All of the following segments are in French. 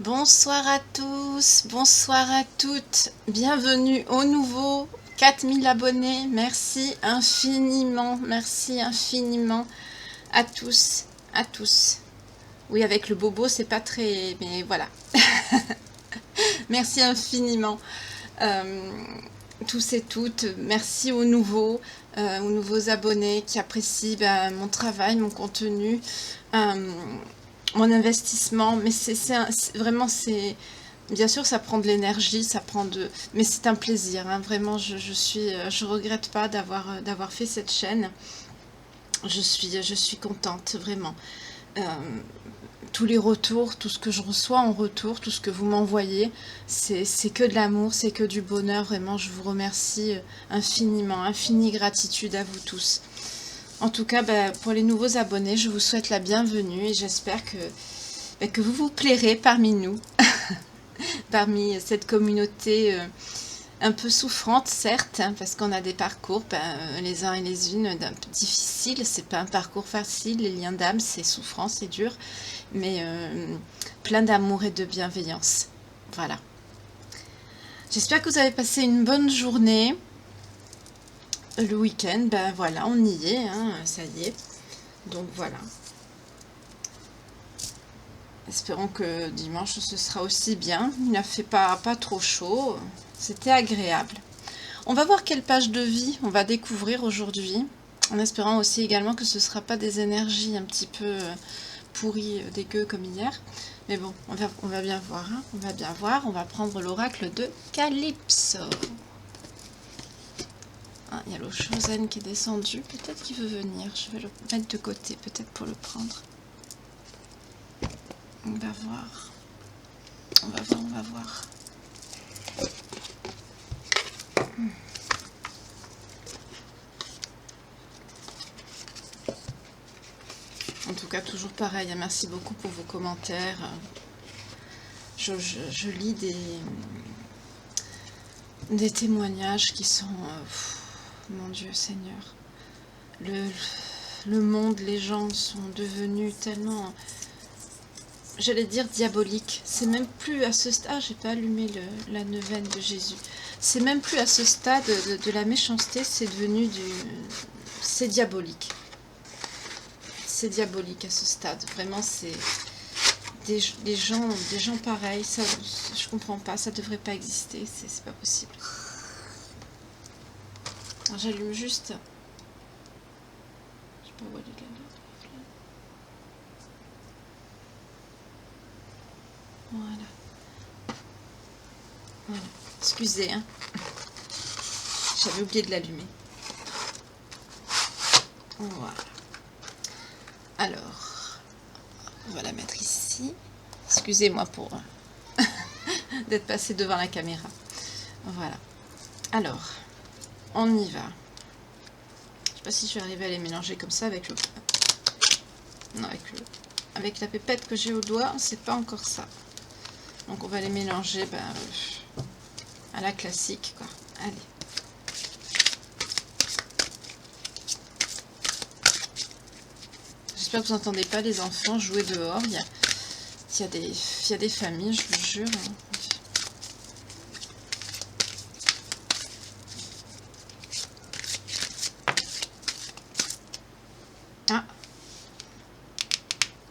Bonsoir à tous, bonsoir à toutes, bienvenue au nouveau 4000 abonnés, merci infiniment à tous, à tous. Oui, avec le bobo, c'est pas très... mais voilà. Merci infiniment. Euh, tous et toutes, merci aux nouveaux abonnés qui apprécient mon travail, mon contenu, mon investissement. Mais vraiment, c'est... Bien sûr, ça prend de l'énergie, mais c'est un plaisir. Hein. Vraiment, je regrette pas d'avoir fait cette chaîne. Je suis contente, vraiment. Euh, tous les retours, tout ce que je reçois en retour, tout ce que vous m'envoyez, c'est que de l'amour, c'est que du bonheur. Vraiment, je vous remercie infiniment, infinie gratitude à vous tous. En tout cas, pour les nouveaux abonnés, je vous souhaite la bienvenue et j'espère que vous vous plairez parmi nous, parmi cette communauté un peu souffrante, certes, hein, parce qu'on a des parcours, les uns et les unes, difficiles. C'est pas un parcours facile, les liens d'âme, c'est souffrant, c'est dur, mais plein d'amour et de bienveillance. Voilà. J'espère que vous avez passé une bonne journée. Le week-end, voilà, on y est, hein, ça y est. Donc voilà. Espérons que dimanche ce sera aussi bien. Il n'a fait pas trop chaud. C'était agréable. On va voir quelle page de vie on va découvrir aujourd'hui. En espérant aussi également que ce ne sera pas des énergies un petit peu pourries, dégueu comme hier. Mais bon, on va bien voir. Hein. On va bien voir. On va prendre l'oracle de Calypso. Ah, il y a l'eau Chosen qui est descendu. Peut-être qu'il veut venir. Je vais le mettre de côté, peut-être pour le prendre. On va voir. On va voir, on va voir. En tout cas, toujours pareil. Merci beaucoup pour vos commentaires. Je lis des témoignages qui sont... mon Dieu Seigneur. Le monde, les gens sont devenus tellement... J'allais dire diaboliques. C'est même plus à ce stade... Ah, j'ai pas allumé la neuvaine de Jésus. C'est même plus à ce stade de la méchanceté. C'est devenu du... C'est diabolique. C'est diabolique à ce stade. Vraiment, c'est... Des gens pareils, ça, je comprends pas, ça devrait pas exister, c'est pas possible. J'allume juste. Je sais pas où elle est là. Voilà. Excusez, hein. J'avais oublié de l'allumer. Voilà. Alors, on va la mettre ici. Excusez-moi pour d'être passé devant la caméra. Voilà. Alors, on y va. Je sais pas si je vais arriver à les mélanger comme ça avec le... Non, avec la pépette que j'ai au doigt, c'est pas encore ça. Donc on va les mélanger à la classique, quoi. Allez. J'espère que vous n'entendez pas les enfants jouer dehors. Il y a des familles, je vous jure. Ah,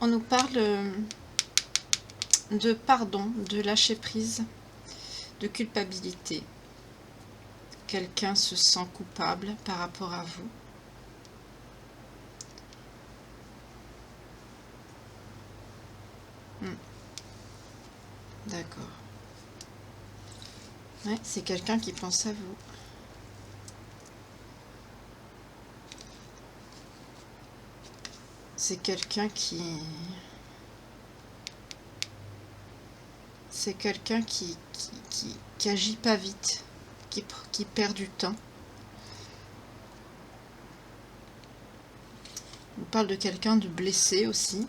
on nous parle de pardon, de lâcher prise, de culpabilité. Quelqu'un se sent coupable par rapport à vous. D'accord. Ouais, c'est quelqu'un qui pense à vous. C'est quelqu'un qui... C'est quelqu'un qui agit pas vite, qui perd du temps. On parle de quelqu'un de blessé aussi.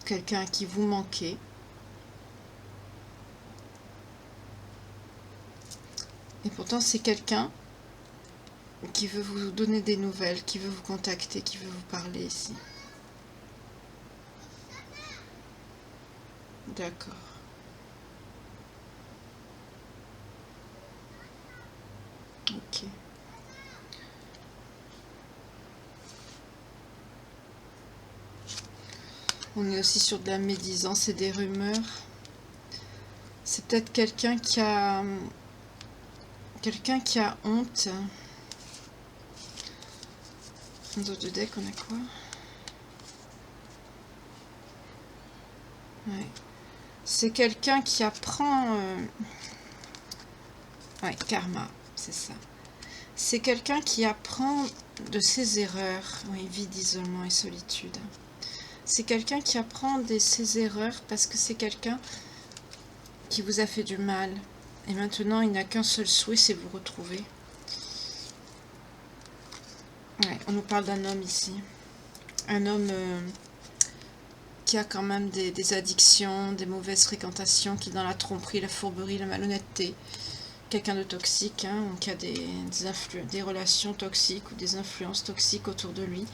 Quelqu'un à qui vous manquez. Et pourtant, c'est quelqu'un qui veut vous donner des nouvelles, qui veut vous contacter, qui veut vous parler ici. D'accord. Ok. On est aussi sur de la médisance et des rumeurs. C'est peut-être quelqu'un qui a... Quelqu'un qui a honte. Dans le deck, on a quoi? Ouais. C'est quelqu'un qui apprend... Ouais, karma, c'est ça. C'est quelqu'un qui apprend de ses erreurs. Oui, vie d'isolement et solitude. C'est quelqu'un qui apprend de ses erreurs parce que c'est quelqu'un qui vous a fait du mal. Et maintenant, il n'a qu'un seul souhait, c'est vous retrouver. Ouais, on nous parle d'un homme ici. Un homme qui a quand même des addictions, des mauvaises fréquentations, qui est dans la tromperie, la fourberie, la malhonnêteté. Quelqu'un de toxique, hein, qui a des relations toxiques ou des influences toxiques autour de lui.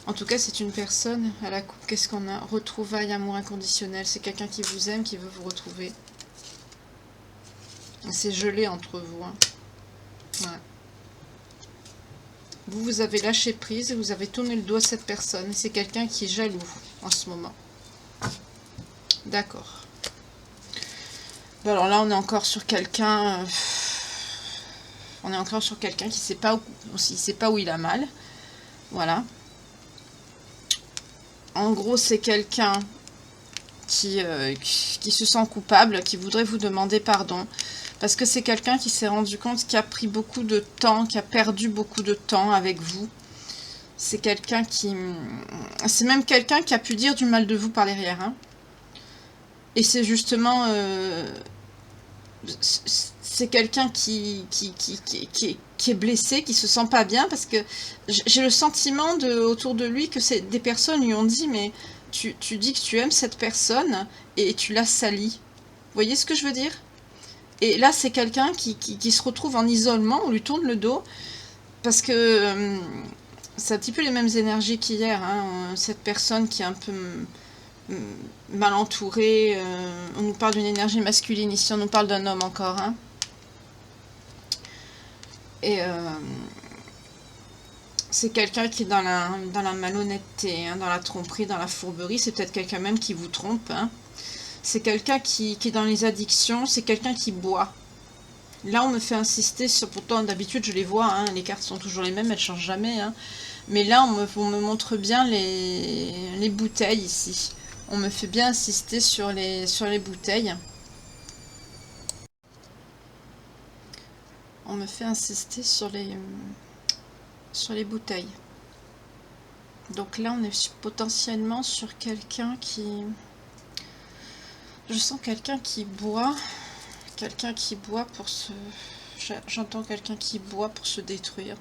En tout cas, c'est une personne à la coupe. Qu'est-ce qu'on a? Retrouvailles, amour inconditionnel. C'est quelqu'un qui vous aime, qui veut vous retrouver. C'est gelé entre vous. Hein. Ouais. Vous avez lâché prise et vous avez tourné le dos à cette personne. C'est quelqu'un qui est jaloux en ce moment. D'accord. Bon, alors là, on est encore sur quelqu'un... on est encore sur quelqu'un qui sait pas où il a mal. Voilà. En gros, c'est quelqu'un qui se sent coupable, qui voudrait vous demander pardon. Parce que c'est quelqu'un qui s'est rendu compte qu'il a pris beaucoup de temps, qui a perdu beaucoup de temps avec vous. C'est quelqu'un qui... C'est même quelqu'un qui a pu dire du mal de vous par derrière. Hein. Et c'est justement... c'est quelqu'un qui est blessé, qui se sent pas bien, parce que j'ai le sentiment autour de lui que des personnes lui ont dit, mais tu dis que tu aimes cette personne et tu l'as salie. Vous voyez ce que je veux dire? Et là, c'est quelqu'un qui se retrouve en isolement, on lui tourne le dos, parce que c'est un petit peu les mêmes énergies qu'hier. Hein, cette personne qui est un peu mal entourée, on nous parle d'une énergie masculine ici, on nous parle d'un homme encore. Hein. Et c'est quelqu'un qui est dans la malhonnêteté, hein, dans la tromperie, dans la fourberie. C'est peut-être quelqu'un même qui vous trompe. Hein. C'est quelqu'un qui est dans les addictions, c'est quelqu'un qui boit. Là, on me fait insister sur... Pourtant, d'habitude, je les vois, hein, les cartes sont toujours les mêmes, elles ne changent jamais. Hein. Mais là, on me montre bien les bouteilles ici. On me fait bien insister sur les bouteilles. On me fait insister sur les bouteilles. Donc là, on est potentiellement sur quelqu'un qui... Je sens quelqu'un qui boit. Quelqu'un qui boit pour se... J'entends quelqu'un qui boit pour se détruire.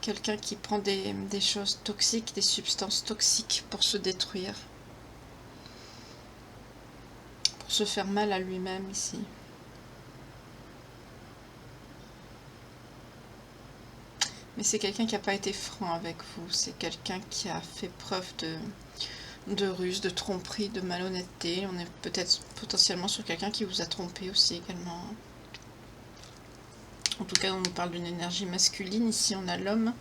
Quelqu'un qui prend des choses toxiques, des substances toxiques pour se détruire. Pour se faire mal à lui-même ici. Mais c'est quelqu'un qui n'a pas été franc avec vous. C'est quelqu'un qui a fait preuve de ruse, de tromperie, de malhonnêteté. On est peut-être potentiellement sur quelqu'un qui vous a trompé aussi également. En tout cas, on nous parle d'une énergie masculine. Ici, on a l'homme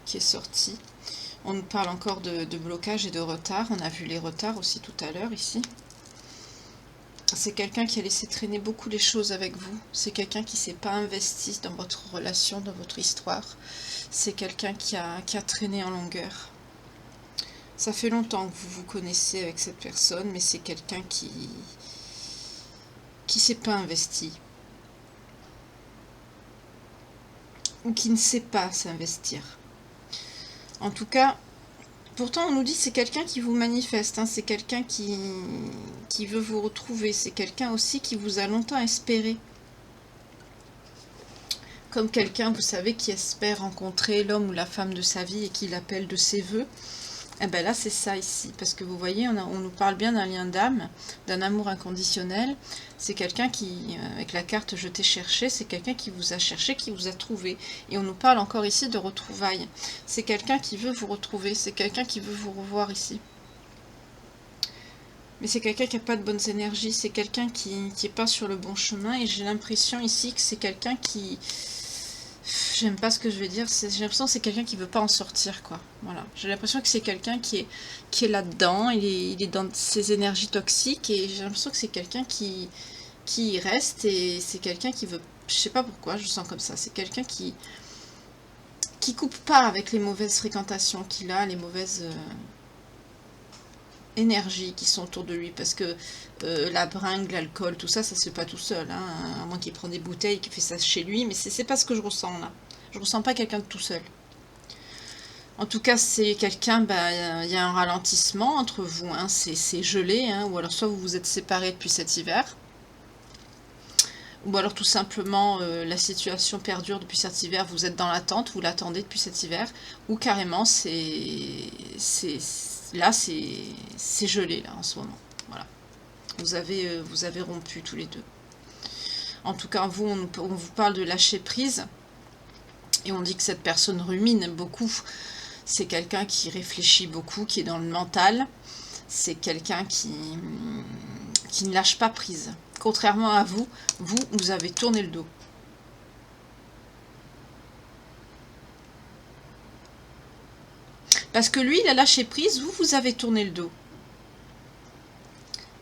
qui est sorti. On nous parle encore de blocage et de retard. On a vu les retards aussi tout à l'heure ici. C'est quelqu'un qui a laissé traîner beaucoup les choses avec vous. C'est quelqu'un qui ne s'est pas investi dans votre relation, dans votre histoire. C'est quelqu'un qui a traîné en longueur. Ça fait longtemps que vous vous connaissez avec cette personne, mais c'est quelqu'un qui ne s'est pas investi. Ou qui ne sait pas s'investir. En tout cas, pourtant on nous dit que c'est quelqu'un qui vous manifeste, hein, c'est quelqu'un qui veut vous retrouver, c'est quelqu'un aussi qui vous a longtemps espéré. Comme quelqu'un, vous savez, qui espère rencontrer l'homme ou la femme de sa vie et qui l'appelle de ses voeux. Et bien là, c'est ça ici. Parce que vous voyez, on nous parle bien d'un lien d'âme, d'un amour inconditionnel. C'est quelqu'un qui, avec la carte je t'ai cherché, c'est quelqu'un qui vous a cherché, qui vous a trouvé. Et on nous parle encore ici de retrouvailles. C'est quelqu'un qui veut vous retrouver, c'est quelqu'un qui veut vous revoir ici. Mais c'est quelqu'un qui n'a pas de bonnes énergies, c'est quelqu'un qui est pas sur le bon chemin, et j'ai l'impression ici que c'est quelqu'un qui... J'aime pas ce que je vais dire, j'ai l'impression que c'est quelqu'un qui veut pas en sortir, quoi. Voilà. J'ai l'impression que c'est quelqu'un qui est là-dedans, il est dans ses énergies toxiques, et j'ai l'impression que c'est quelqu'un qui y reste, et c'est quelqu'un qui veut... Je sais pas pourquoi, je sens comme ça. C'est quelqu'un qui coupe pas avec les mauvaises fréquentations qu'il a, les mauvaises énergies qui sont autour de lui, parce que la bringue, l'alcool, tout ça, ça se fait pas tout seul, hein, à moins qu'il prenne des bouteilles, qu'il fait ça chez lui, mais c'est pas ce que je ressens là. Je ressens pas quelqu'un de tout seul. En tout cas, c'est quelqu'un, il y a un ralentissement entre vous, hein, c'est gelé, hein, ou alors soit vous vous êtes séparés depuis cet hiver, ou alors tout simplement la situation perdure depuis cet hiver, vous êtes dans l'attente, vous l'attendez depuis cet hiver, ou carrément là c'est gelé là en ce moment. Voilà. Vous avez rompu tous les deux. En tout cas, vous, on vous parle de lâcher prise, et on dit que cette personne rumine beaucoup. C'est quelqu'un qui réfléchit beaucoup, qui est dans le mental. C'est quelqu'un qui ne lâche pas prise. Contrairement à vous, vous avez tourné le dos. Parce que lui, il a lâché prise, vous avez tourné le dos.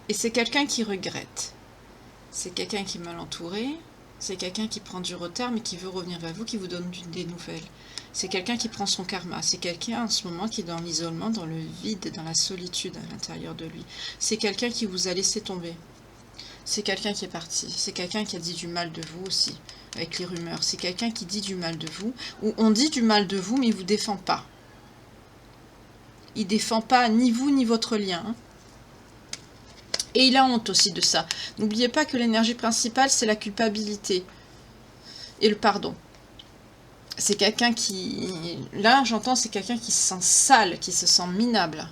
Et c'est quelqu'un qui regrette. C'est quelqu'un qui est mal entouré. C'est quelqu'un qui prend du retard, mais qui veut revenir vers vous, qui vous donne des nouvelles. C'est quelqu'un qui prend son karma. C'est quelqu'un en ce moment qui est dans l'isolement, dans le vide, dans la solitude à l'intérieur de lui. C'est quelqu'un qui vous a laissé tomber. C'est quelqu'un qui est parti. C'est quelqu'un qui a dit du mal de vous aussi, avec les rumeurs. C'est quelqu'un qui dit du mal de vous, ou on dit du mal de vous, mais il ne vous défend pas. Il ne défend pas ni vous, ni votre lien. Hein. Et il a honte aussi de ça. N'oubliez pas que l'énergie principale, c'est la culpabilité et le pardon. C'est quelqu'un qui... Là, j'entends, c'est quelqu'un qui se sent sale, qui se sent minable.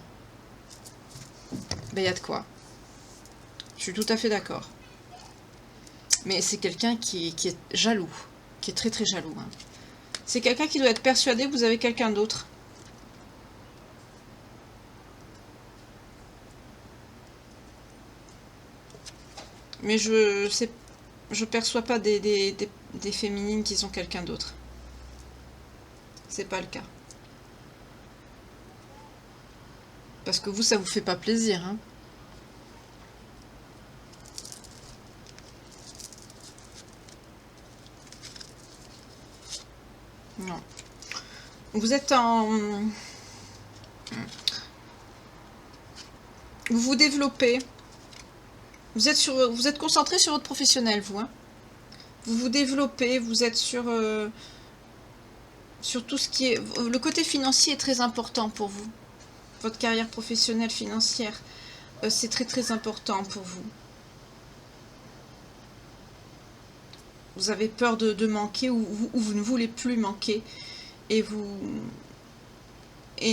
Ben, il y a de quoi. Je suis tout à fait d'accord. Mais c'est quelqu'un qui est jaloux, qui est très très jaloux. Hein. C'est quelqu'un qui doit être persuadé que vous avez quelqu'un d'autre. Mais je perçois pas des féminines qui ont quelqu'un d'autre. C'est pas le cas. Parce que vous, ça vous fait pas plaisir, hein. Non. Vous êtes en... Vous vous développez. Vous êtes concentré sur votre professionnel, vous. Hein. Vous vous développez, vous êtes sur tout ce qui est... Le côté financier est très important pour vous. Votre carrière professionnelle financière, c'est très très important pour vous. Vous avez peur de manquer ou vous ne voulez plus manquer. Et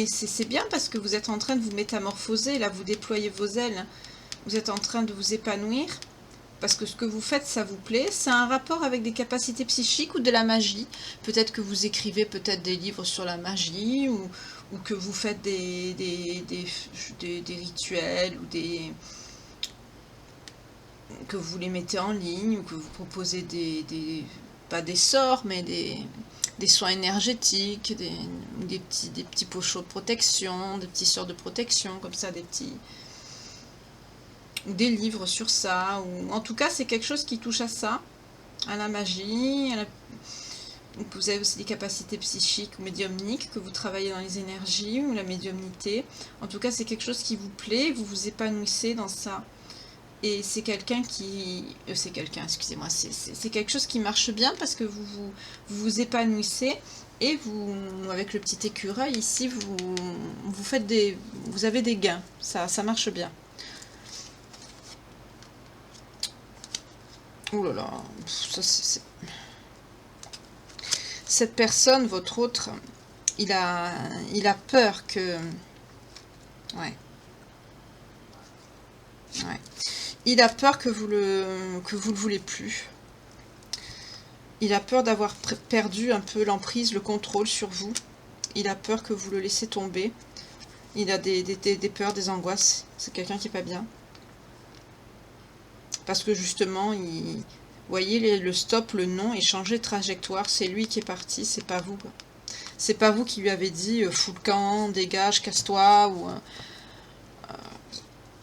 c'est bien parce que vous êtes en train de vous métamorphoser. Là, vous déployez vos ailes. Vous êtes en train de vous épanouir. Parce que ce que vous faites, ça vous plaît. C'est un rapport avec des capacités psychiques ou de la magie. Peut-être que vous écrivez peut-être des livres sur la magie ou que vous faites des rituels ou que vous les mettez en ligne ou que vous proposez pas des sorts, mais des soins énergétiques, des petits pochots de protection, des petits sorts de protection, comme ça, ou des livres sur ça, ou en tout cas c'est quelque chose qui touche à ça, à la magie, vous avez aussi des capacités psychiques ou médiumniques, que vous travaillez dans les énergies ou la médiumnité. En tout cas c'est quelque chose qui vous plaît, vous vous épanouissez dans ça. Et c'est quelqu'un qui... excusez-moi, c'est quelque chose qui marche bien parce que vous épanouissez et vous, avec le petit écureuil ici, vous avez des gains. Ça marche bien. Oh là là, cette personne, votre autre, il a peur que... Ouais. Il a peur que vous le voulez plus. Il a peur d'avoir perdu un peu l'emprise, le contrôle sur vous. Il a peur que vous le laissiez tomber. Il a des peurs, des angoisses. C'est quelqu'un qui est pas bien. Parce que justement, vous voyez, le stop, le non et changer de trajectoire, c'est lui qui est parti, c'est pas vous. C'est pas vous qui lui avez dit fous le camp, dégage, casse-toi, ou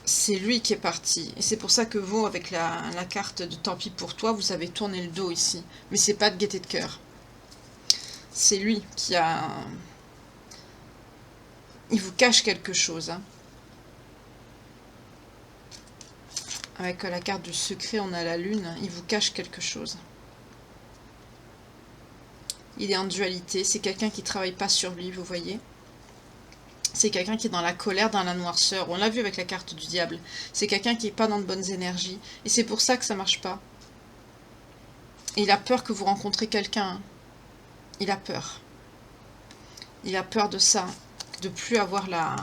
c'est lui qui est parti. Et c'est pour ça que vous, avec la carte de tant pis pour toi, vous avez tourné le dos ici. Mais c'est pas de gaieté de cœur. C'est lui qui a... Il vous cache quelque chose. Hein. Avec la carte du secret, on a la lune. Il vous cache quelque chose. Il est en dualité. C'est quelqu'un qui ne travaille pas sur lui, vous voyez. C'est quelqu'un qui est dans la colère, dans la noirceur. On l'a vu avec la carte du diable. C'est quelqu'un qui n'est pas dans de bonnes énergies. Et c'est pour ça que ça ne marche pas. Et il a peur que vous rencontrez quelqu'un. Il a peur. Il a peur de ça. De plus avoir la...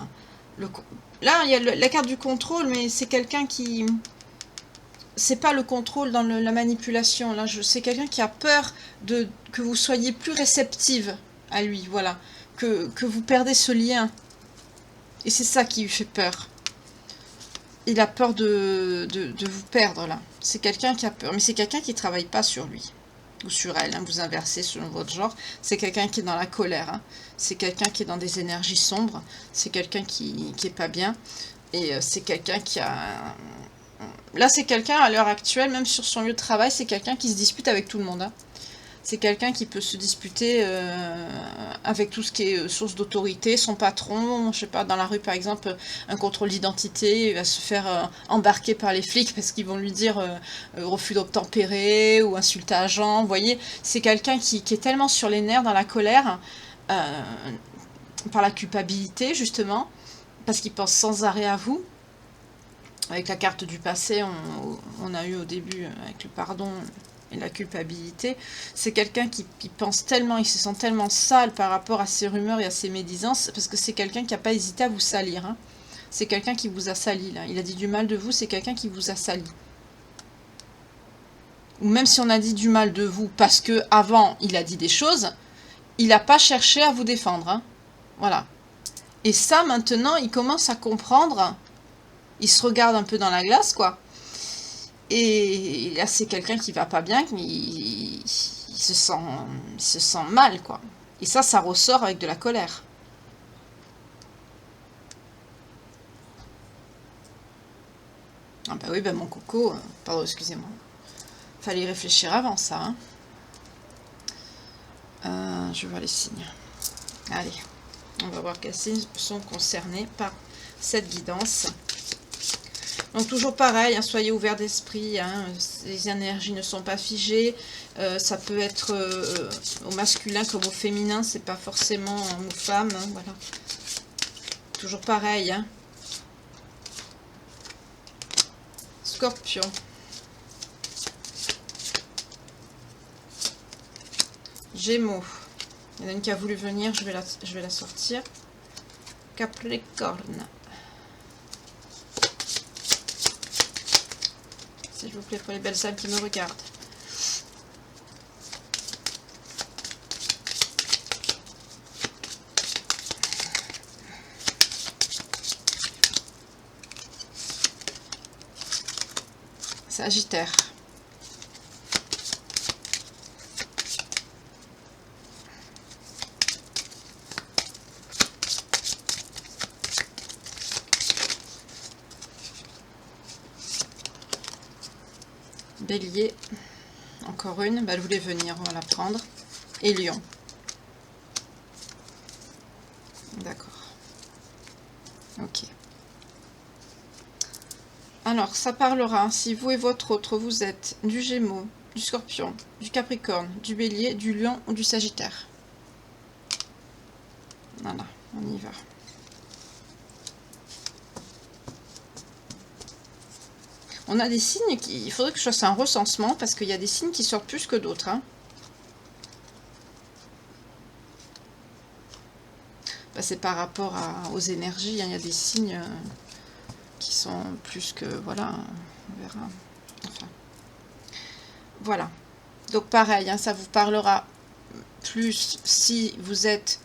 Là, il y a la carte du contrôle, mais c'est quelqu'un qui... C'est pas le contrôle dans la manipulation. Là, c'est quelqu'un qui a peur que vous soyez plus réceptive à lui. Voilà. Que vous perdez ce lien. Et c'est ça qui lui fait peur. Il a peur de vous perdre, là. C'est quelqu'un qui a peur. Mais c'est quelqu'un qui ne travaille pas sur lui. Ou sur elle. Hein, vous inversez selon votre genre. C'est quelqu'un qui est dans la colère. Hein. C'est quelqu'un qui est dans des énergies sombres. C'est quelqu'un qui est pas bien. Et c'est quelqu'un qui a... Là, c'est quelqu'un, à l'heure actuelle, même sur son lieu de travail, c'est quelqu'un qui se dispute avec tout le monde. Hein. C'est quelqu'un qui peut se disputer avec tout ce qui est source d'autorité, son patron, je sais pas, dans la rue par exemple, un contrôle d'identité, il va se faire embarquer par les flics parce qu'ils vont lui dire refus d'obtempérer ou insulte à agent, vous voyez, c'est quelqu'un qui est tellement sur les nerfs, dans la colère, par la culpabilité justement, parce qu'il pense sans arrêt à vous. Avec la carte du passé, on a eu au début, avec le pardon... et la culpabilité, c'est quelqu'un qui pense tellement, il se sent tellement sale par rapport à ses rumeurs et à ses médisances, parce que c'est quelqu'un qui n'a pas hésité à vous salir. Hein. C'est quelqu'un qui vous a sali, là. Il a dit du mal de vous, c'est quelqu'un qui vous a sali. Ou même si on a dit du mal de vous, parce que avant il a dit des choses, il n'a pas cherché à vous défendre. Hein. Voilà. Et ça, maintenant, il commence à comprendre, il se regarde un peu dans la glace, quoi. Et là, c'est quelqu'un qui va pas bien, il se sent mal, quoi. Et ça ressort avec de la colère. Ah bah oui, bah mon coco, pardon, excusez-moi. Fallait y réfléchir avant ça. Hein. Je vois les signes. Allez, on va voir quels signes sont concernés par cette guidance. Donc toujours pareil, hein, soyez ouverts d'esprit, hein, les énergies ne sont pas figées, ça peut être au masculin comme au féminin, c'est pas forcément homme ou femme, hein, voilà. Toujours pareil. Hein. Scorpion. Gémeaux. Il y en a une qui a voulu venir, je vais la sortir. Capricorne. S'il vous plaît, pour les belles âmes qui me regardent. Sagittaire. Bélier, encore une, bah, elle voulait venir, on va la prendre. Et Lion. D'accord. Ok. Alors, ça parlera, si vous et votre autre, vous êtes du Gémeaux, du Scorpion, du Capricorne, du Bélier, du Lion ou du Sagittaire. Voilà, on y va. On a des signes il faudrait que je fasse un recensement parce qu'il y a des signes qui sortent plus que d'autres. Hein. Bah, c'est par rapport aux énergies. Hein. Il y a des signes qui sont plus que... Voilà, on verra. Enfin, voilà. Donc pareil, hein, ça vous parlera plus si vous êtes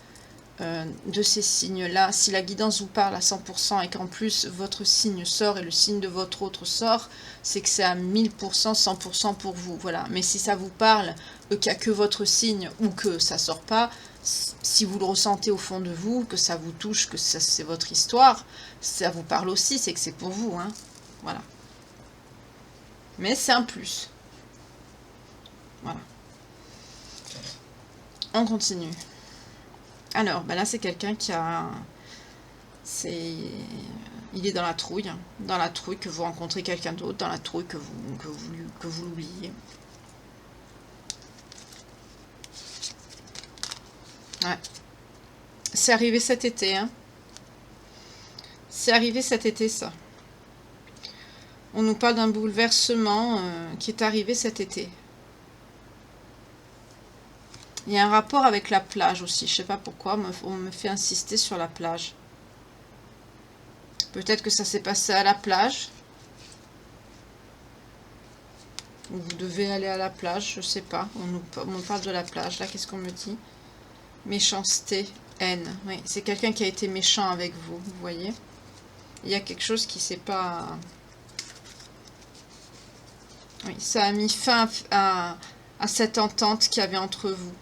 de ces signes-là. Si la guidance vous parle à 100% et qu'en plus votre signe sort et le signe de votre autre sort, c'est que c'est à 1000%, 100% pour vous. Voilà. Mais si ça vous parle, qu'il n'y a que votre signe ou que ça sort pas, si vous le ressentez au fond de vous, que ça vous touche, que c'est votre histoire, ça vous parle aussi, c'est que c'est pour vous. Hein. Voilà. Mais c'est un plus. Voilà. On continue. Alors, ben là, c'est quelqu'un qui a... Il est dans la trouille. Dans la trouille que vous rencontrez quelqu'un d'autre. Dans la trouille que vous l'oubliez. Ouais. C'est arrivé cet été, hein. C'est arrivé cet été, ça. On nous parle d'un bouleversement qui est arrivé cet été. Il y a un rapport avec la plage aussi. Je sais pas pourquoi, on me fait insister sur la plage. Peut-être que ça s'est passé à la plage. Ou vous devez aller à la plage, je sais pas. On me parle de la plage. Là, qu'est-ce qu'on me dit? Méchanceté, haine. Oui, c'est quelqu'un qui a été méchant avec vous, vous voyez. Il y a quelque chose qui s'est pas... Oui, ça a mis fin à cette entente qu'il y avait entre vous.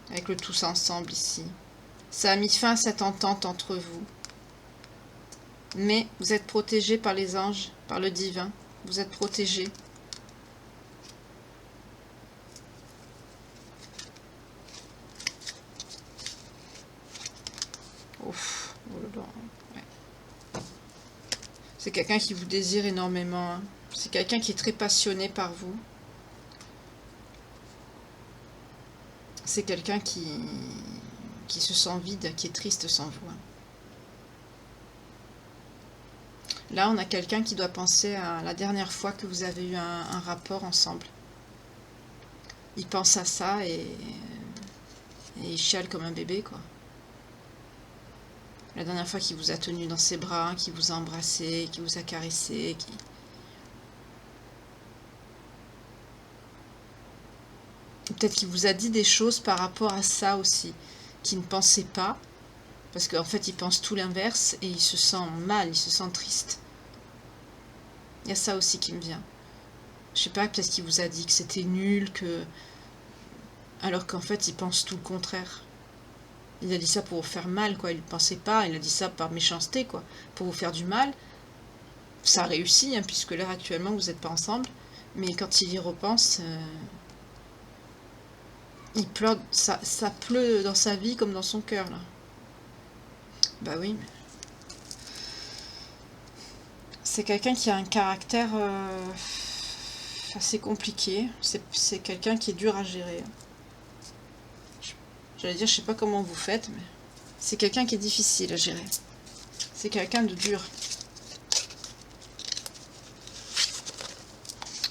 Avec le tous ensemble ici. Ça a mis fin à cette entente entre vous. Mais vous êtes protégé par les anges, par le divin. Vous êtes protégé. Ouf. Ouais. C'est quelqu'un qui vous désire énormément. Hein. C'est quelqu'un qui est très passionné par vous. C'est quelqu'un qui se sent vide, qui est triste sans vous. Hein. Là, on a quelqu'un qui doit penser à la dernière fois que vous avez eu un rapport ensemble. Il pense à ça et il chiale comme un bébé, quoi. La dernière fois qu'il vous a tenu dans ses bras, qu'il vous a embrassé, qu'il vous a caressé, peut-être qu'il vous a dit des choses par rapport à ça aussi, qu'il ne pensait pas, parce qu'en fait il pense tout l'inverse et il se sent mal, il se sent triste. Il y a ça aussi qui me vient. Je sais pas, peut-être qu'il vous a dit que c'était nul, alors qu'en fait il pense tout le contraire. Il a dit ça pour vous faire mal, quoi. Il ne pensait pas, il a dit ça par méchanceté, quoi. Pour vous faire du mal. Ça a réussi, hein, puisque là actuellement vous n'êtes pas ensemble. Mais quand il y repense, il pleure, ça pleut dans sa vie comme dans son cœur, là. Bah oui. C'est quelqu'un qui a un caractère assez compliqué. C'est quelqu'un qui est dur à gérer. J'allais dire, je sais pas comment vous faites, mais c'est quelqu'un qui est difficile à gérer. C'est quelqu'un de dur.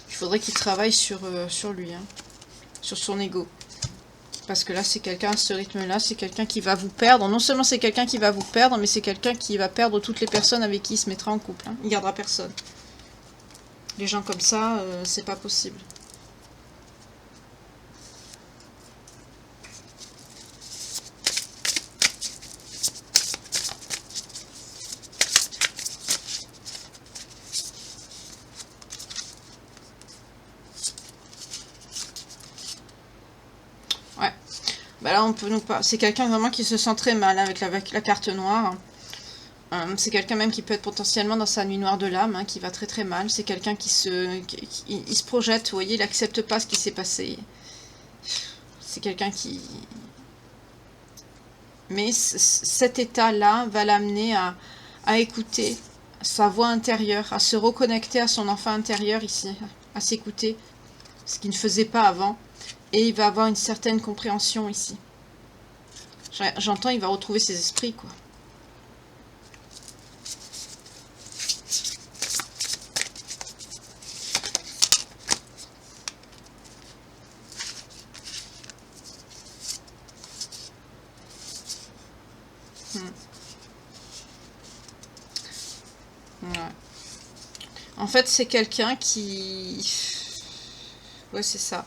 Il faudrait qu'il travaille sur lui, hein, sur son ego. Parce que là, c'est quelqu'un, à ce rythme-là, c'est quelqu'un qui va vous perdre. Non seulement c'est quelqu'un qui va vous perdre, mais c'est quelqu'un qui va perdre toutes les personnes avec qui il se mettra en couple. Hein. Il gardera personne. Les gens comme ça, c'est pas possible. Ouais. Bah là, on peut nous pas. C'est quelqu'un vraiment qui se sent très mal avec la carte noire. C'est quelqu'un même qui peut être potentiellement dans sa nuit noire de l'âme, hein, qui va très très mal. C'est quelqu'un qui se projette, vous voyez, il n'accepte pas ce qui s'est passé. C'est quelqu'un qui... Mais cet état-là va l'amener à écouter sa voix intérieure, à se reconnecter à son enfant intérieur ici, à s'écouter, ce qu'il ne faisait pas avant. Et il va avoir une certaine compréhension ici. J'entends, il va retrouver ses esprits, quoi. Ouais. En fait, c'est quelqu'un qui... Ouais, c'est ça.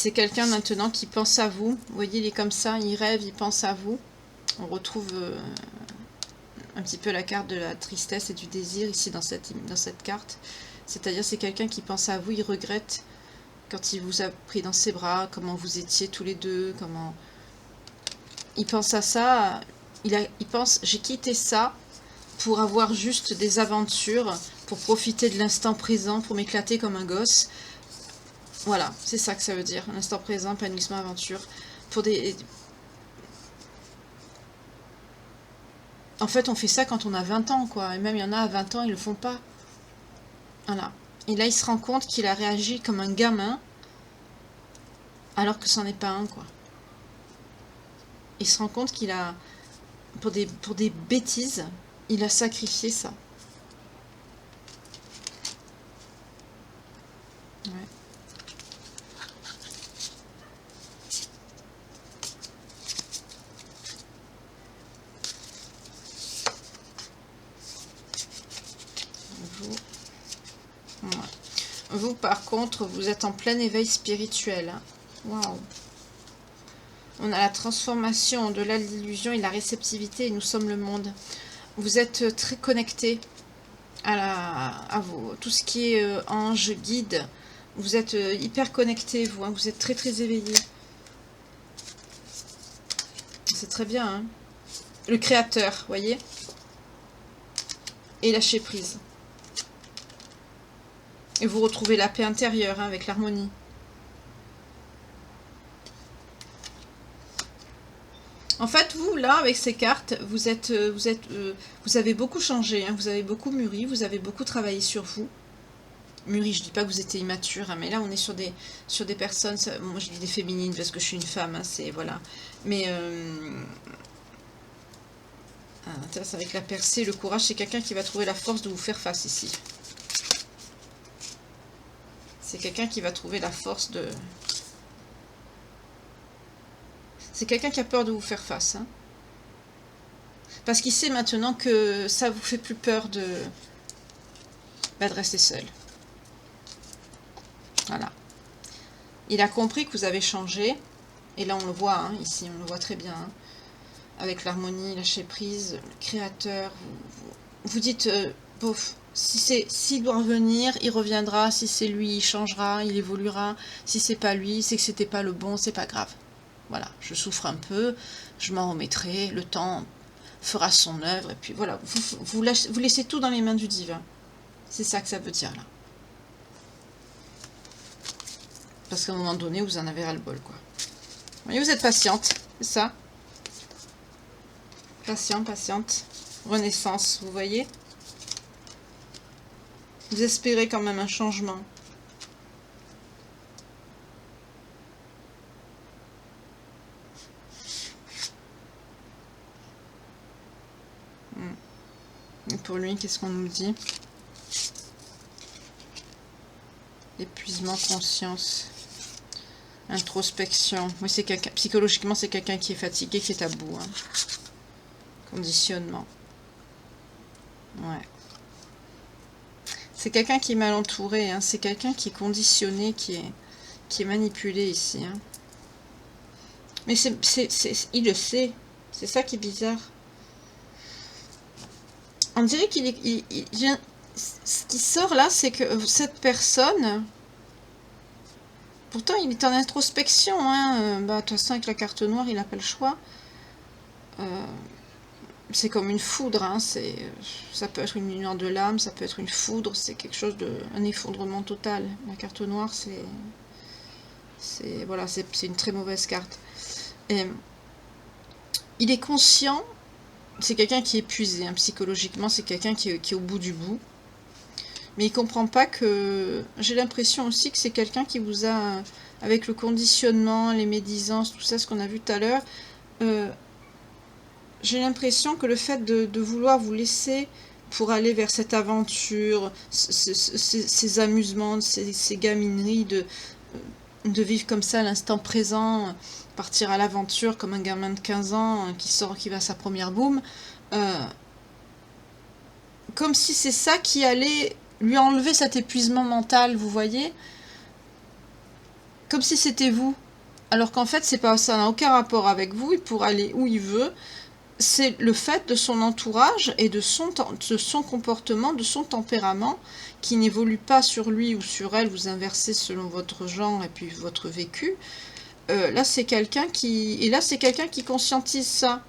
C'est quelqu'un maintenant qui pense à vous. Vous voyez, il est comme ça, il rêve, il pense à vous. On retrouve un petit peu la carte de la tristesse et du désir ici dans cette carte. C'est-à-dire c'est quelqu'un qui pense à vous, il regrette quand il vous a pris dans ses bras, comment vous étiez tous les deux, comment... Il pense à ça, il pense, j'ai quitté ça pour avoir juste des aventures, pour profiter de l'instant présent, pour m'éclater comme un gosse. Voilà, c'est ça que ça veut dire, l'instant présent, épanouissement, aventure. Pour des... En fait, on fait ça quand on a 20 ans, quoi. Et même il y en a à 20 ans, ils le font pas. Voilà. Et là, il se rend compte qu'il a réagi comme un gamin, alors que c'en est pas un, quoi. Il se rend compte qu'il a, pour des bêtises, il a sacrifié ça. Ouais. Ouais. Vous, par contre, vous êtes en plein éveil spirituel. Waouh. On a la transformation de l'illusion et la réceptivité, et nous sommes le monde. Vous êtes très connecté à tout ce qui est ange, guide. Vous êtes hyper connecté, vous. Hein, vous êtes très très éveillé. C'est très bien. Hein, le créateur, voyez. Et lâcher prise. Et vous retrouvez la paix intérieure, hein, avec l'harmonie. En fait, vous, là, avec ces cartes, vous avez beaucoup changé, hein, vous avez beaucoup mûri, vous avez beaucoup travaillé sur vous. Mûri, je dis pas que vous étiez immature, hein, mais là, on est sur des personnes, moi je dis des féminines parce que je suis une femme, hein, c'est, voilà. Mais, intéressant avec la percée, le courage, c'est quelqu'un qui va trouver la force de vous faire face ici. C'est quelqu'un qui va trouver la force de... C'est quelqu'un qui a peur de vous faire face. Hein. Parce qu'il sait maintenant que ça vous fait plus peur de rester seul. Voilà. Il a compris que vous avez changé. Et là, on le voit, hein, ici, on le voit très bien. Hein, avec l'harmonie, lâcher prise, le créateur. Vous dites, bof, s'il doit revenir, il reviendra. Si c'est lui, il changera, il évoluera. Si c'est pas lui, c'est que c'était pas le bon, c'est pas grave. Voilà, je souffre un peu, je m'en remettrai, le temps fera son œuvre, et puis voilà, vous laissez tout dans les mains du divin. C'est ça que ça veut dire, là. Parce qu'à un moment donné, vous en avez ras-le-bol, quoi. Vous voyez, vous êtes patiente, c'est ça. Patiente. Renaissance, vous voyez. Vous espérez quand même un changement. Et pour lui, qu'est-ce qu'on nous dit? Épuisement, conscience, introspection. Oui, c'est quelqu'un. Psychologiquement, c'est quelqu'un qui est fatigué, qui est à bout. Hein. Conditionnement. Ouais. C'est quelqu'un qui est mal entouré. Hein. C'est quelqu'un qui est conditionné, qui est manipulé ici. Hein. Mais il le sait. C'est ça qui est bizarre. On dirait qu'il est... Ce qui sort là, c'est que cette personne... Pourtant, il est en introspection. Hein. De toute façon, avec la carte noire, il n'a pas le choix. C'est comme une foudre. Hein. Ça peut être une lumière de l'âme, ça peut être une foudre. C'est quelque chose un effondrement total. La carte noire, voilà, c'est une très mauvaise carte. Et, il est conscient... C'est quelqu'un qui est épuisé, hein, psychologiquement, c'est quelqu'un qui est au bout du bout. Mais il comprend pas que... J'ai l'impression aussi que c'est quelqu'un qui vous a, avec le conditionnement, les médisances, tout ça, ce qu'on a vu tout à l'heure, j'ai l'impression que le fait de vouloir vous laisser pour aller vers cette aventure, ces amusements, ces gamineries, de vivre comme ça à l'instant présent, partir à l'aventure comme un gamin de 15 ans qui va à sa première boum, comme si c'est ça qui allait lui enlever cet épuisement mental, vous voyez. comme si c'était vous. Alors qu'en fait, c'est pas, ça n'a aucun rapport avec vous, il pourra aller où il veut. C'est le fait de son entourage et de son comportement, de son tempérament, qui n'évolue pas sur lui ou sur elle, vous inversez selon votre genre et puis votre vécu. Là, c'est quelqu'un qui conscientise ça.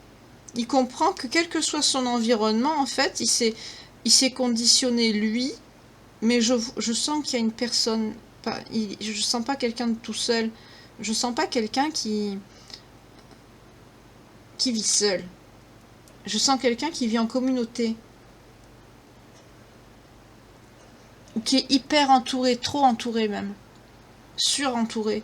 Il comprend que quel que soit son environnement, en fait, il s'est conditionné lui, mais je sens qu'il y a une personne, je sens pas quelqu'un de tout seul, je sens pas quelqu'un qui vit seul. Je sens quelqu'un qui vit en communauté. Ou qui est hyper entouré, trop entouré même. Surentouré.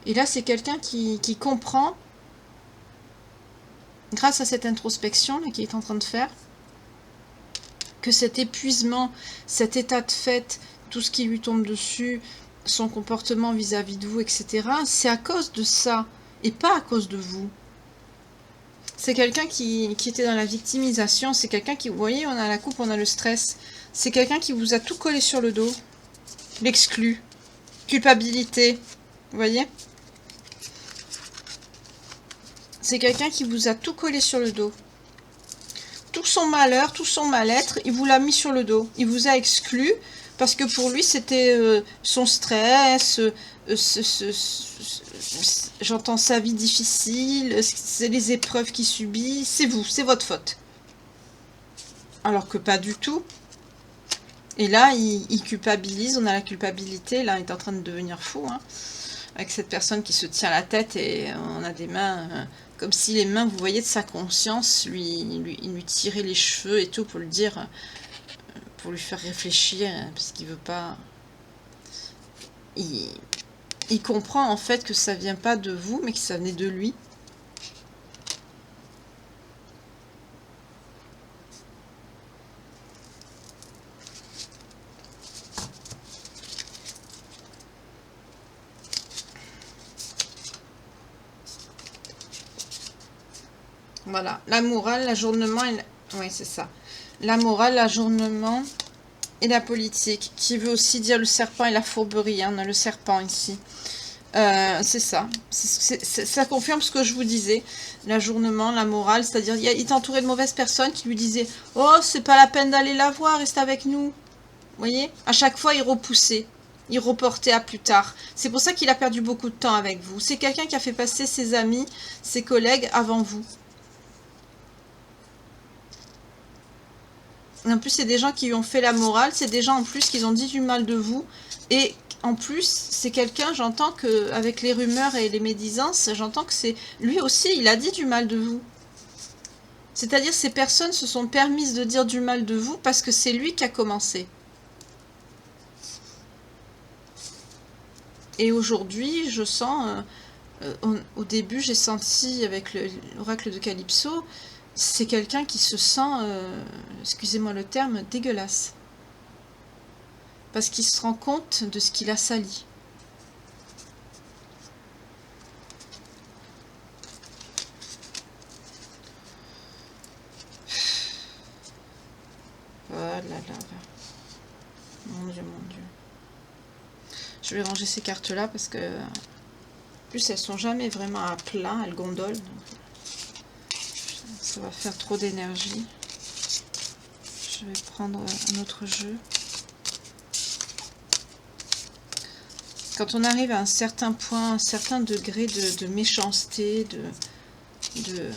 Et là, c'est quelqu'un qui comprend, grâce à cette introspection qu'il est en train de faire, que cet épuisement, cet état de fait, tout ce qui lui tombe dessus, son comportement vis-à-vis de vous, etc., c'est à cause de ça, et pas à cause de vous. C'est quelqu'un qui était dans la victimisation, c'est quelqu'un qui, vous voyez, on a la coupe, on a le stress, c'est quelqu'un qui vous a tout collé sur le dos, l'exclu, culpabilité, vous voyez? C'est quelqu'un qui vous a tout collé sur le dos. Tout son malheur, tout son mal-être, il vous l'a mis sur le dos. Il vous a exclu parce que pour lui, c'était son stress, j'entends sa vie difficile, c'est les épreuves qu'il subit, c'est vous, c'est votre faute. Alors que pas du tout. Et là, il culpabilise, on a la culpabilité, là, il est en train de devenir fou, hein, avec cette personne qui se tient la tête et on a des mains... comme si les mains, vous voyez, de sa conscience, il lui tirait les cheveux et tout pour le dire, pour lui faire réfléchir, parce qu'il veut pas... Il comprend en fait que ça vient pas de vous, mais que ça venait de lui. Voilà, la morale, l'ajournement et... Oui, c'est ça. La morale, l'ajournement et la politique, qui veut aussi dire le serpent et la fourberie. Hein, on a le serpent ici. C'est ça. Ça confirme ce que je vous disais. L'ajournement, la morale, c'est-à-dire il est entouré de mauvaises personnes qui lui disaient « Oh, c'est pas la peine d'aller la voir, reste avec nous. » Vous voyez? À chaque fois, il repoussait. Il reportait à plus tard. C'est pour ça qu'il a perdu beaucoup de temps avec vous. C'est quelqu'un qui a fait passer ses amis, ses collègues avant vous. En plus, c'est des gens qui lui ont fait la morale. C'est des gens en plus qui ont dit du mal de vous. Et en plus, c'est quelqu'un, j'entends que avec les rumeurs et les médisances, j'entends que c'est lui aussi, il a dit du mal de vous. C'est-à-dire ces personnes se sont permises de dire du mal de vous parce que c'est lui qui a commencé. Et aujourd'hui, je sens, au début, j'ai senti avec l'oracle de Calypso, c'est quelqu'un qui se sent, excusez-moi le terme, dégueulasse. Parce qu'il se rend compte de ce qu'il a sali. Oh là là là. Mon Dieu, mon Dieu. Je vais ranger ces cartes-là parce que... En plus, elles sont jamais vraiment à plat, elles gondolent. Donc ça va faire trop d'énergie. Je vais prendre un autre jeu. Quand on arrive à un certain point, un certain degré de méchanceté, je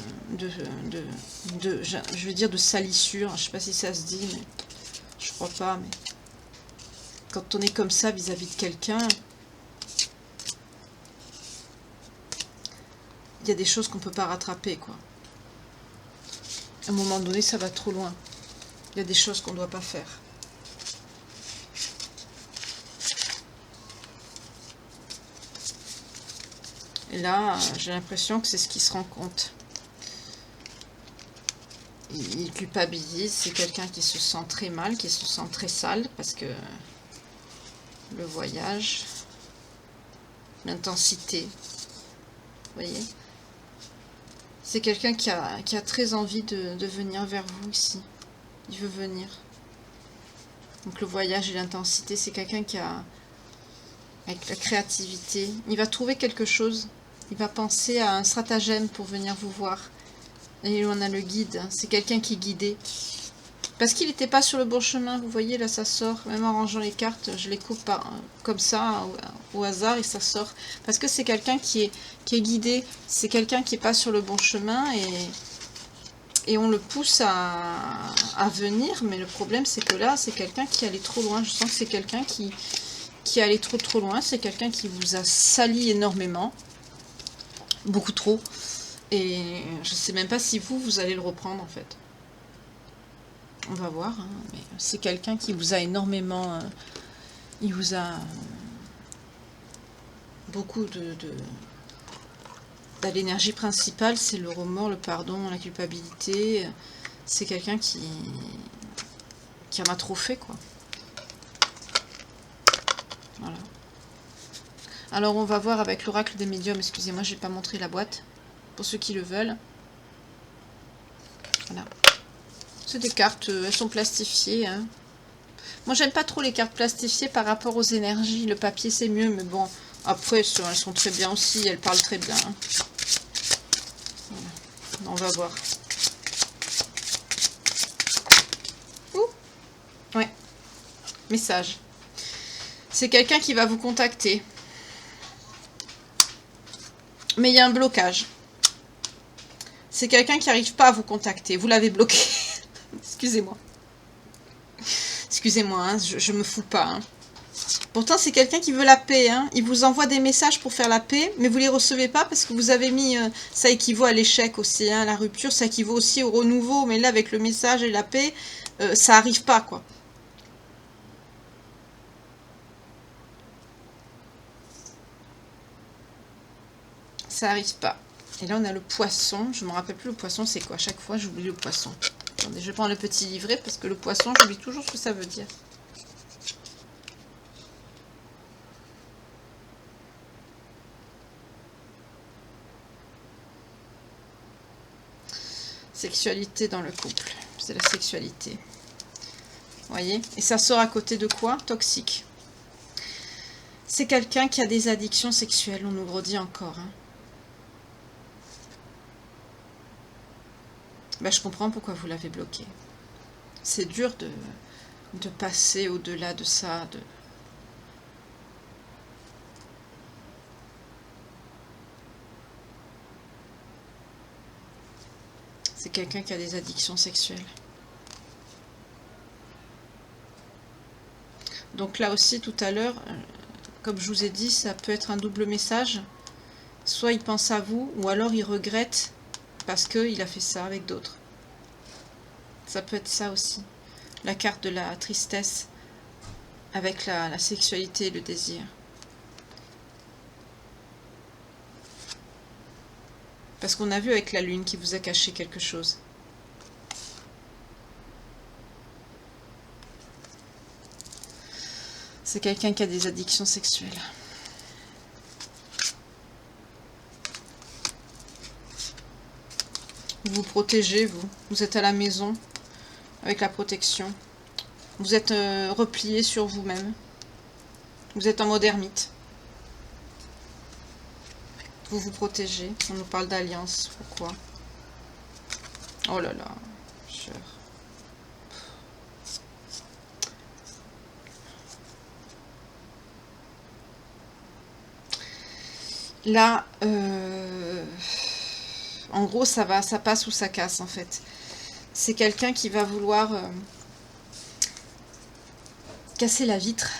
vais dire de salissure, je sais pas si ça se dit, mais je crois pas, mais quand on est comme ça vis-à-vis de quelqu'un, il y a des choses qu'on peut pas rattraper, quoi. À un moment donné, ça va trop loin. Il y a des choses qu'on doit pas faire. Et là, j'ai l'impression que c'est ce qui se rend compte. Il culpabilise, c'est quelqu'un qui se sent très mal, qui se sent très sale, parce que le voyage, l'intensité, vous voyez, c'est quelqu'un qui a très envie de venir vers vous ici. Il veut venir. Donc le voyage et l'intensité, c'est quelqu'un qui a, avec la créativité, il va trouver quelque chose, il va penser à un stratagème pour venir vous voir. Et on a le guide, hein. C'est quelqu'un qui est guidé. Parce qu'il n'était pas sur le bon chemin, vous voyez, là ça sort, même en rangeant les cartes, je les coupe comme ça, au hasard, et ça sort. Parce que c'est quelqu'un qui est guidé, c'est quelqu'un qui n'est pas sur le bon chemin, et on le pousse à venir, mais le problème c'est que là, c'est quelqu'un qui allait trop loin. Je sens que c'est quelqu'un qui allait trop loin, c'est quelqu'un qui vous a sali énormément, beaucoup trop, et je ne sais même pas si vous allez le reprendre en fait. On va voir, hein, mais c'est quelqu'un qui vous a énormément... il vous a beaucoup de l'énergie principale, c'est le remords, le pardon, la culpabilité. C'est quelqu'un qui en a trop fait, quoi. Voilà. Alors, on va voir avec l'oracle des médiums. Excusez-moi, je n'ai pas montré la boîte. Pour ceux qui le veulent. Voilà. C'est des cartes, elles sont plastifiées. Hein. Moi, j'aime pas trop les cartes plastifiées par rapport aux énergies. Le papier, c'est mieux, mais bon, après, elles sont très bien aussi. Elles parlent très bien. Hein. Voilà. On va voir. Ouh. Ouais. Message. C'est quelqu'un qui va vous contacter. Mais il y a un blocage. C'est quelqu'un qui n'arrive pas à vous contacter. Vous l'avez bloqué. Excusez-moi. Excusez-moi, hein, je me fous pas. Hein. Pourtant, c'est quelqu'un qui veut la paix. Hein. Il vous envoie des messages pour faire la paix, mais vous ne les recevez pas parce que vous avez mis... ça équivaut à l'échec aussi, hein, la rupture. Ça équivaut aussi au renouveau. Mais là, avec le message et la paix, ça n'arrive pas, quoi. Ça n'arrive pas. Et là, on a le poisson. Je ne me rappelle plus le poisson, c'est quoi? À chaque fois, j'oublie le poisson. Attendez, je vais prendre le petit livret parce que le poisson, j'oublie toujours ce que ça veut dire. Sexualité dans le couple. C'est la sexualité. Vous voyez? Et ça sort à côté de quoi? Toxique. C'est quelqu'un qui a des addictions sexuelles, on nous le redit encore. Hein. Ben, je comprends pourquoi vous l'avez bloqué. C'est dur de passer au-delà de ça. C'est quelqu'un qui a des addictions sexuelles. Donc là aussi, tout à l'heure, comme je vous ai dit, ça peut être un double message. Soit il pense à vous, ou alors il regrette parce qu'il a fait ça avec d'autres. Ça peut être ça aussi. La carte de la tristesse avec la sexualité et le désir. Parce qu'on a vu avec la lune qui vous a caché quelque chose. C'est quelqu'un qui a des addictions sexuelles. Vous vous protégez, vous. Vous êtes à la maison avec la protection. Vous êtes replié sur vous-même. Vous êtes en mode ermite. Vous vous protégez. On nous parle d'alliance. Pourquoi? Oh là là. Cher. Là, en gros, ça passe ou ça casse en fait. C'est quelqu'un qui va vouloir casser la vitre.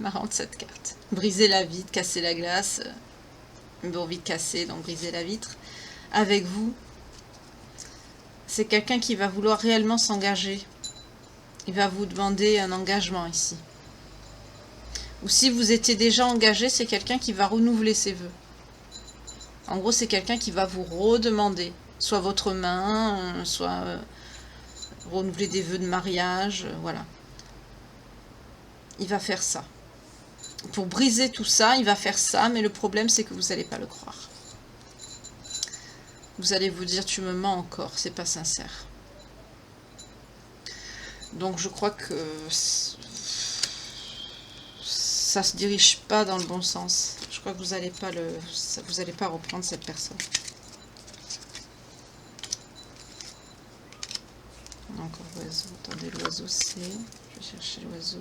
Marrante cette carte. Briser la vitre, casser la glace. Envie de casser, donc briser la vitre. Avec vous. C'est quelqu'un qui va vouloir réellement s'engager. Il va vous demander un engagement ici. Ou si vous étiez déjà engagé, c'est quelqu'un qui va renouveler ses vœux. En gros, c'est quelqu'un qui va vous redemander, soit votre main, soit renouveler des vœux de mariage, voilà. Il va faire ça. Pour briser tout ça, il va faire ça, mais le problème, c'est que vous n'allez pas le croire. Vous allez vous dire, tu me mens encore, c'est pas sincère. Donc je crois que ça se dirige pas dans le bon sens. Je crois que vous n'allez pas vous allez pas reprendre cette personne. Encore l'oiseau. Attendez, l'oiseau c'est... Je vais chercher l'oiseau.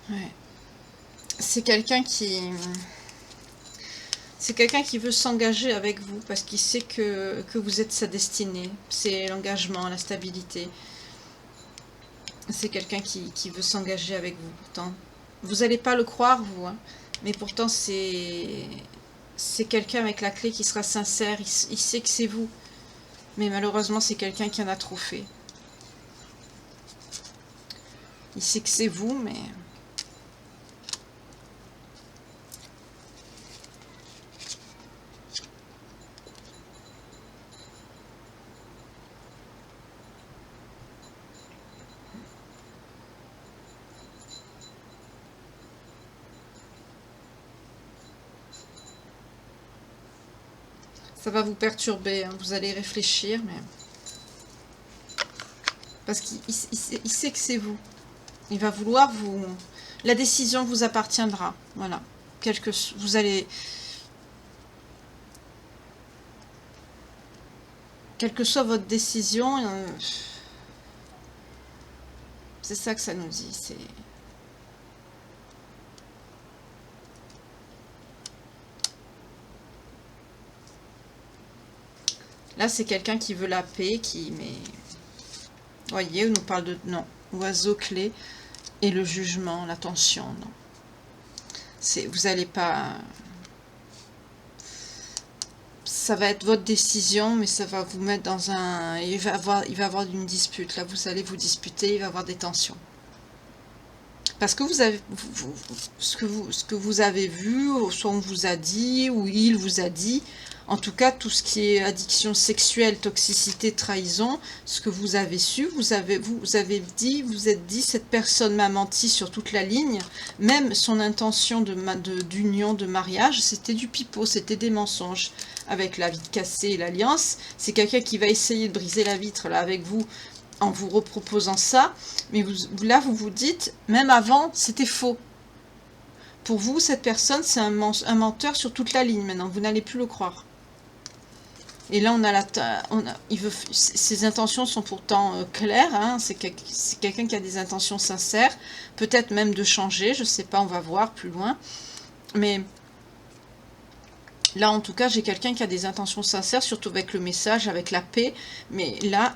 Ouais. C'est quelqu'un qui... C'est quelqu'un qui veut s'engager avec vous parce qu'il sait que vous êtes sa destinée. C'est l'engagement, la stabilité. C'est quelqu'un qui veut s'engager avec vous pourtant. Vous n'allez pas le croire, vous. Hein. Mais pourtant, c'est quelqu'un avec la clé qui sera sincère. Il sait que c'est vous. Mais malheureusement, c'est quelqu'un qui en a trop fait. Il sait que c'est vous, mais... Ça va vous perturber, hein. Vous allez réfléchir, mais... Parce qu'il sait que c'est vous. Il va vouloir vous... La décision vous appartiendra. Voilà. Vous allez... Quelle que soit votre décision, c'est ça que ça nous dit. C'est... Là, c'est quelqu'un qui veut la paix, mais... Voyez, on nous parle de... Non. Oiseau clé et le jugement, la tension, non. Vous n'allez pas... Ça va être votre décision, mais ça va vous mettre dans un... Il va avoir une dispute. Là, vous allez vous disputer, il va y avoir des tensions. Parce que vous avez... ce que vous avez vu, soit on vous a dit, ou il vous a dit... En tout cas, tout ce qui est addiction sexuelle, toxicité, trahison, ce que vous avez su, vous êtes dit, cette personne m'a menti sur toute la ligne, même son intention d'union, de mariage, c'était du pipeau, c'était des mensonges. Avec la vitre cassée et l'alliance, c'est quelqu'un qui va essayer de briser la vitre là avec vous en vous reproposant ça, mais là vous vous dites, même avant, c'était faux. Pour vous, cette personne, c'est un menteur sur toute la ligne maintenant, vous n'allez plus le croire. Et là, ses intentions sont pourtant claires. Hein, c'est quelqu'un qui a des intentions sincères. Peut-être même de changer. Je ne sais pas, on va voir plus loin. Mais là, en tout cas, j'ai quelqu'un qui a des intentions sincères, surtout avec le message, avec la paix. Mais là,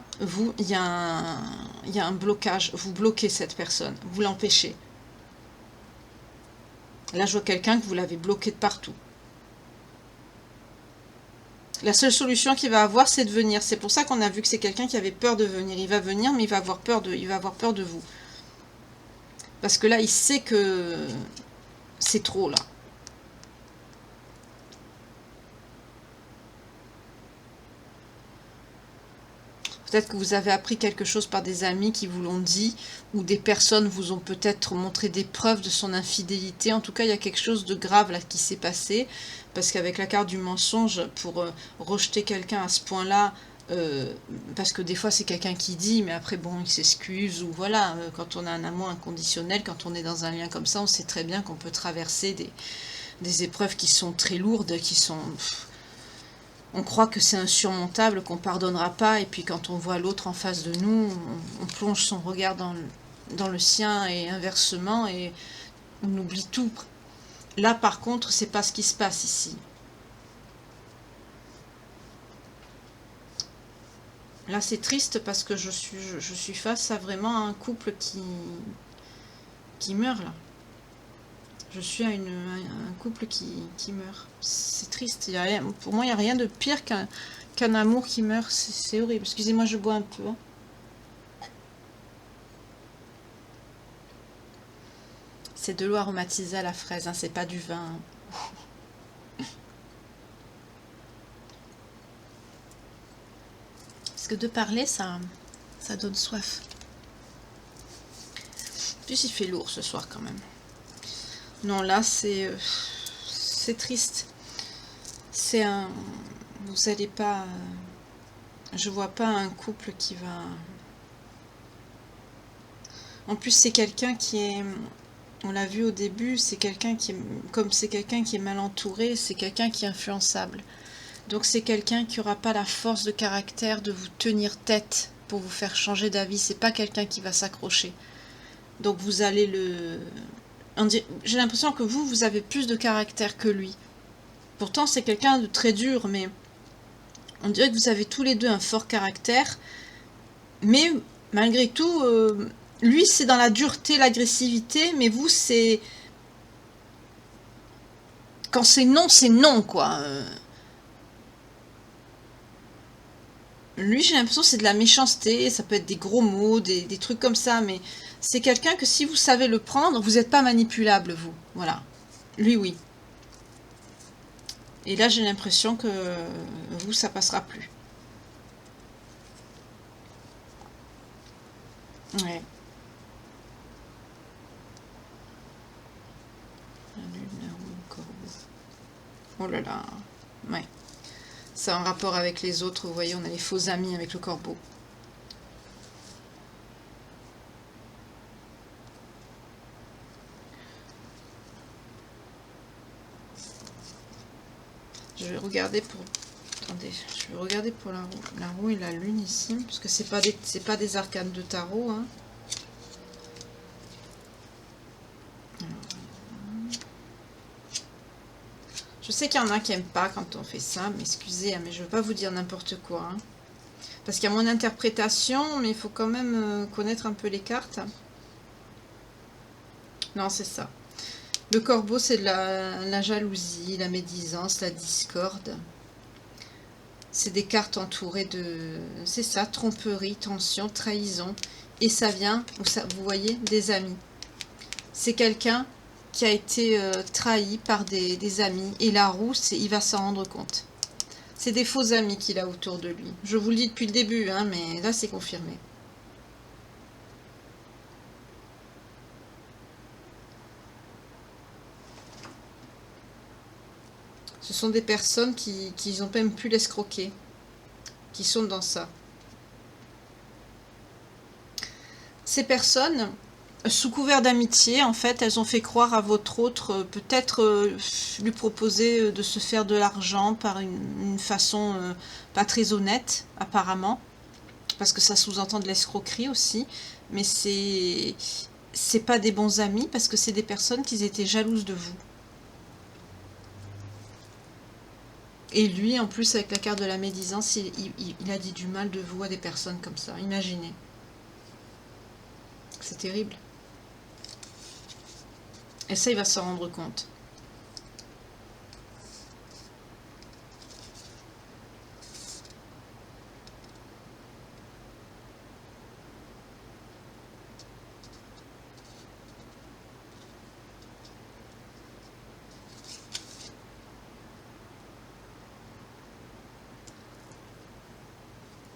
il y a un blocage. Vous bloquez cette personne. Vous l'empêchez. Là, je vois quelqu'un que vous l'avez bloqué de partout. La seule solution qu'il va avoir, c'est de venir. C'est pour ça qu'on a vu que c'est quelqu'un qui avait peur de venir. Il va venir, mais il va avoir peur de vous. Parce que là, il sait que c'est trop, là. Peut-être que vous avez appris quelque chose par des amis qui vous l'ont dit, ou des personnes vous ont peut-être montré des preuves de son infidélité. En tout cas, il y a quelque chose de grave là qui s'est passé. Parce qu'avec la carte du mensonge, pour rejeter quelqu'un à ce point-là, parce que des fois c'est quelqu'un qui dit, mais après bon, il s'excuse, ou voilà, quand on a un amour inconditionnel, quand on est dans un lien comme ça, on sait très bien qu'on peut traverser des épreuves qui sont très lourdes, qui sont... On croit que c'est insurmontable, qu'on pardonnera pas, et puis quand on voit l'autre en face de nous, on plonge son regard dans le sien, et inversement, et on oublie tout. Là, par contre, c'est pas ce qui se passe ici. Là, c'est triste parce que je suis face à vraiment un couple qui meurt, là. Je suis à un couple qui meurt. C'est triste. Pour moi, il n'y a rien de pire qu'un amour qui meurt. C'est horrible. Excusez-moi, je bois un peu. Hein. C'est de l'eau aromatisée à la fraise, hein, c'est pas du vin. Hein. que de parler, ça donne soif. Puis il fait lourd ce soir quand même. Non, là, c'est triste. C'est un... Vous allez pas... je vois pas un couple qui va... En plus, c'est quelqu'un qui est... On l'a vu au début, c'est quelqu'un qui est... Comme c'est quelqu'un qui est mal entouré, c'est quelqu'un qui est influençable. Donc c'est quelqu'un qui n'aura pas la force de caractère de vous tenir tête pour vous faire changer d'avis. C'est pas quelqu'un qui va s'accrocher. Donc vous allez le... J'ai l'impression que vous avez plus de caractère que lui. Pourtant c'est quelqu'un de très dur, mais on dirait que vous avez tous les deux un fort caractère. Mais malgré tout, lui c'est dans la dureté, l'agressivité, mais vous c'est... Quand c'est non quoi. Lui, j'ai l'impression que c'est de la méchanceté, ça peut être des gros mots, des trucs comme ça, mais c'est quelqu'un que si vous savez le prendre, vous n'êtes pas manipulable, vous. Voilà. Lui, oui. Et là, j'ai l'impression que vous, ça passera plus. Ouais. La lune, la roue, le corbeau. Oh là là. Ouais. C'est en rapport avec les autres, vous voyez, on a les faux amis avec le corbeau. Je vais regarder pour... Attendez, je vais regarder pour la roue et la lune ici, parce que c'est pas des arcanes de tarot, hein. Je sais qu'il y en a qui n'aiment pas quand on fait ça, mais excusez, mais je ne veux pas vous dire n'importe quoi, hein. Parce qu'il y a mon interprétation, mais il faut quand même connaître un peu les cartes. Non, c'est ça. Le corbeau, c'est de la jalousie, la médisance, la discorde. C'est des cartes entourées de... C'est ça, tromperie, tension, trahison. Et ça vient, vous voyez, des amis. C'est quelqu'un qui a été trahi par des amis. Et la roue, il va s'en rendre compte. C'est des faux amis qu'il a autour de lui. Je vous le dis depuis le début, hein, mais là, c'est confirmé. Ce sont des personnes qui n'ont même plus l'escroquer, qui sont dans ça. Ces personnes, sous couvert d'amitié, en fait, elles ont fait croire à votre autre, peut-être lui proposer de se faire de l'argent par une façon pas très honnête, apparemment, parce que ça sous-entend de l'escroquerie aussi, mais c'est pas des bons amis, parce que c'est des personnes qui étaient jalouses de vous. Et lui, en plus, avec la carte de la médisance, il a dit du mal de vous à des personnes comme ça. Imaginez. C'est terrible. Et ça, il va s'en rendre compte.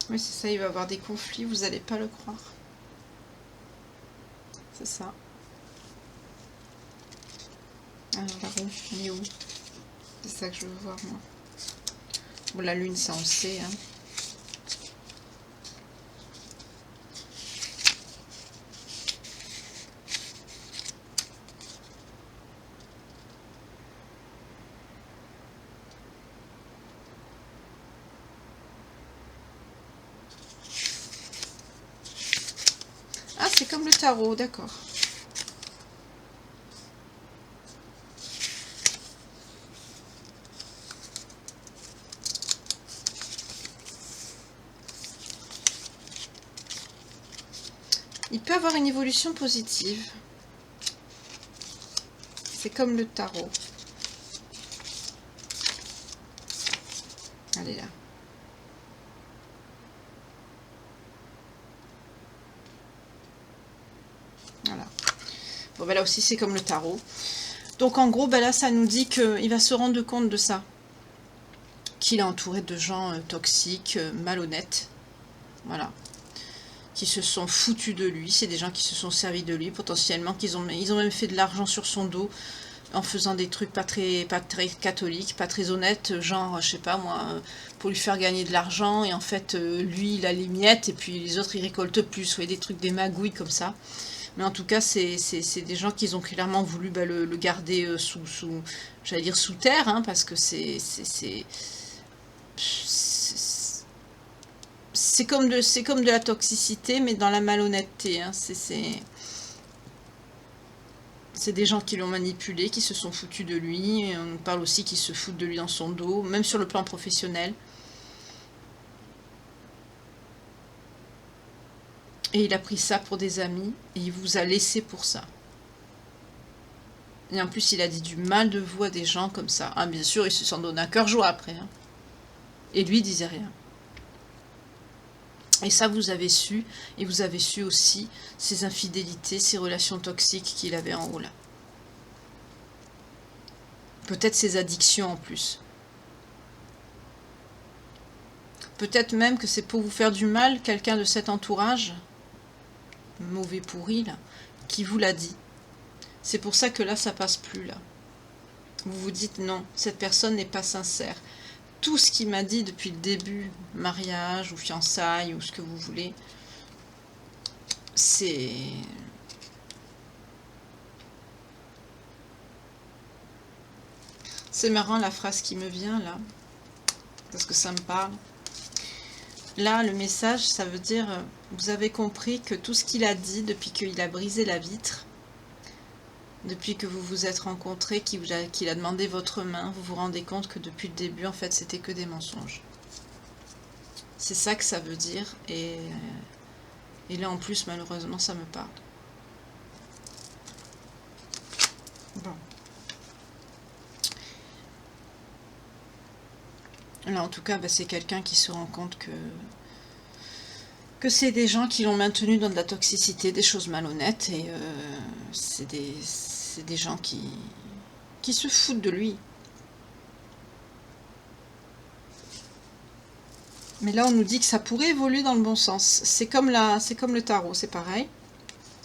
Oui, c'est ça, il va y avoir des conflits, vous n'allez pas le croire. C'est ça. Alors la roue, elle est où? C'est ça que je veux voir, moi. Bon, la lune, ça on sait, hein. Ah, c'est comme le tarot, d'accord. Il peut avoir une évolution positive. C'est comme le tarot. Allez là. Voilà. Bon, ben là aussi, c'est comme le tarot. Donc, en gros, ben là, ça nous dit qu'il va se rendre compte de ça. Qu'il est entouré de gens toxiques, malhonnêtes. Voilà. Qui se sont foutus de lui. C'est des gens qui se sont servis de lui, potentiellement. Ils ont même fait de l'argent sur son dos en faisant des trucs pas très catholiques, pas très honnêtes, genre, je sais pas moi, pour lui faire gagner de l'argent, et en fait, lui, il a les miettes, et puis les autres, ils récoltent plus. Vous voyez, des trucs, des magouilles comme ça. Mais en tout cas, c'est des gens qui ont clairement voulu le garder j'allais dire sous terre, hein, parce que c'est comme de la toxicité, mais dans la malhonnêteté. Hein. C'est des gens qui l'ont manipulé, qui se sont foutus de lui. Et on parle aussi qu'ils se foutent de lui dans son dos, même sur le plan professionnel. Et il a pris ça pour des amis, et il vous a laissé pour ça. Et en plus, il a dit du mal de vous à des gens comme ça. Ah, bien sûr, il se s'en donne un cœur joie après. Hein. Et lui, il disait rien. Et ça, vous avez su. Et vous avez su aussi ses infidélités, ses relations toxiques qu'il avait en haut là. Peut-être ses addictions en plus. Peut-être même que c'est pour vous faire du mal, quelqu'un de cet entourage, mauvais pourri là, qui vous l'a dit. C'est pour ça que là, ça passe plus là. Vous vous dites non, cette personne n'est pas sincère. Tout ce qu'il m'a dit depuis le début, mariage ou fiançailles ou ce que vous voulez, c'est... C'est marrant la phrase qui me vient là, parce que ça me parle. Là, le message, ça veut dire, vous avez compris que tout ce qu'il a dit depuis qu'il a brisé la vitre, depuis que vous vous êtes rencontrés, qu'il a demandé votre main, vous vous rendez compte que depuis le début, en fait, c'était que des mensonges. C'est ça que ça veut dire, et là, en plus, malheureusement, ça me parle. Bon. Là, en tout cas, bah, c'est quelqu'un qui se rend compte que c'est des gens qui l'ont maintenu dans de la toxicité, des choses malhonnêtes, et c'est des gens qui se foutent de lui. Mais là, on nous dit que ça pourrait évoluer dans le bon sens. C'est comme le tarot, c'est pareil.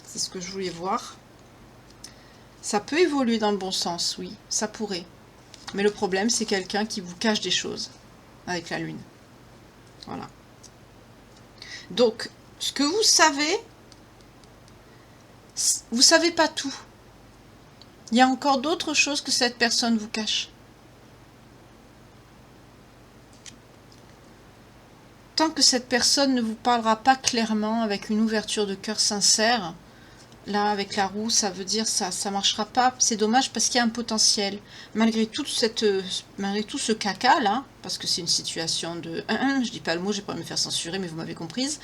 C'est ce que je voulais voir. Ça peut évoluer dans le bon sens, oui, ça pourrait. Mais le problème, c'est quelqu'un qui vous cache des choses avec la lune. Voilà. Donc, ce que vous savez pas tout. Il y a encore d'autres choses que cette personne vous cache. Tant que cette personne ne vous parlera pas clairement, avec une ouverture de cœur sincère, là, avec la roue, ça veut dire ça marchera pas. C'est dommage parce qu'il y a un potentiel. Malgré tout ce caca là, parce que c'est une situation de... je dis pas le mot, j'ai pas me faire censurer, mais vous m'avez comprise.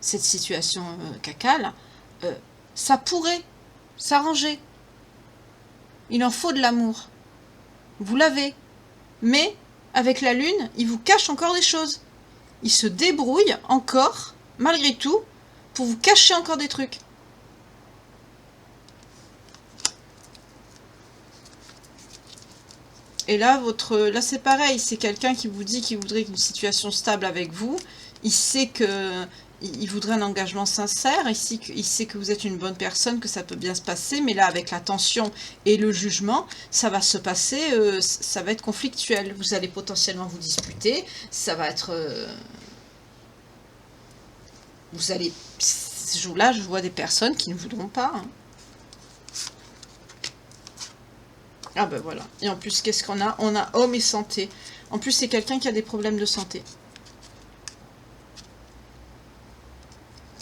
Cette situation caca là, ça pourrait s'arranger. Il en faut de l'amour. Vous l'avez. Mais, avec la lune, il vous cache encore des choses. Il se débrouille encore, malgré tout, pour vous cacher encore des trucs. Et là, là c'est pareil, c'est quelqu'un qui vous dit qu'il voudrait une situation stable avec vous. Il sait que il voudrait un engagement sincère, il sait que vous êtes une bonne personne, que ça peut bien se passer, mais là, avec la tension et le jugement, ça va se passer, ça va être conflictuel. Vous allez potentiellement vous disputer, ça va être... vous allez... Ce jour-là, je vois des personnes qui ne voudront pas. Hein. Ah ben voilà. Et en plus, qu'est-ce qu'on a? On a homme et santé. En plus, c'est quelqu'un qui a des problèmes de santé.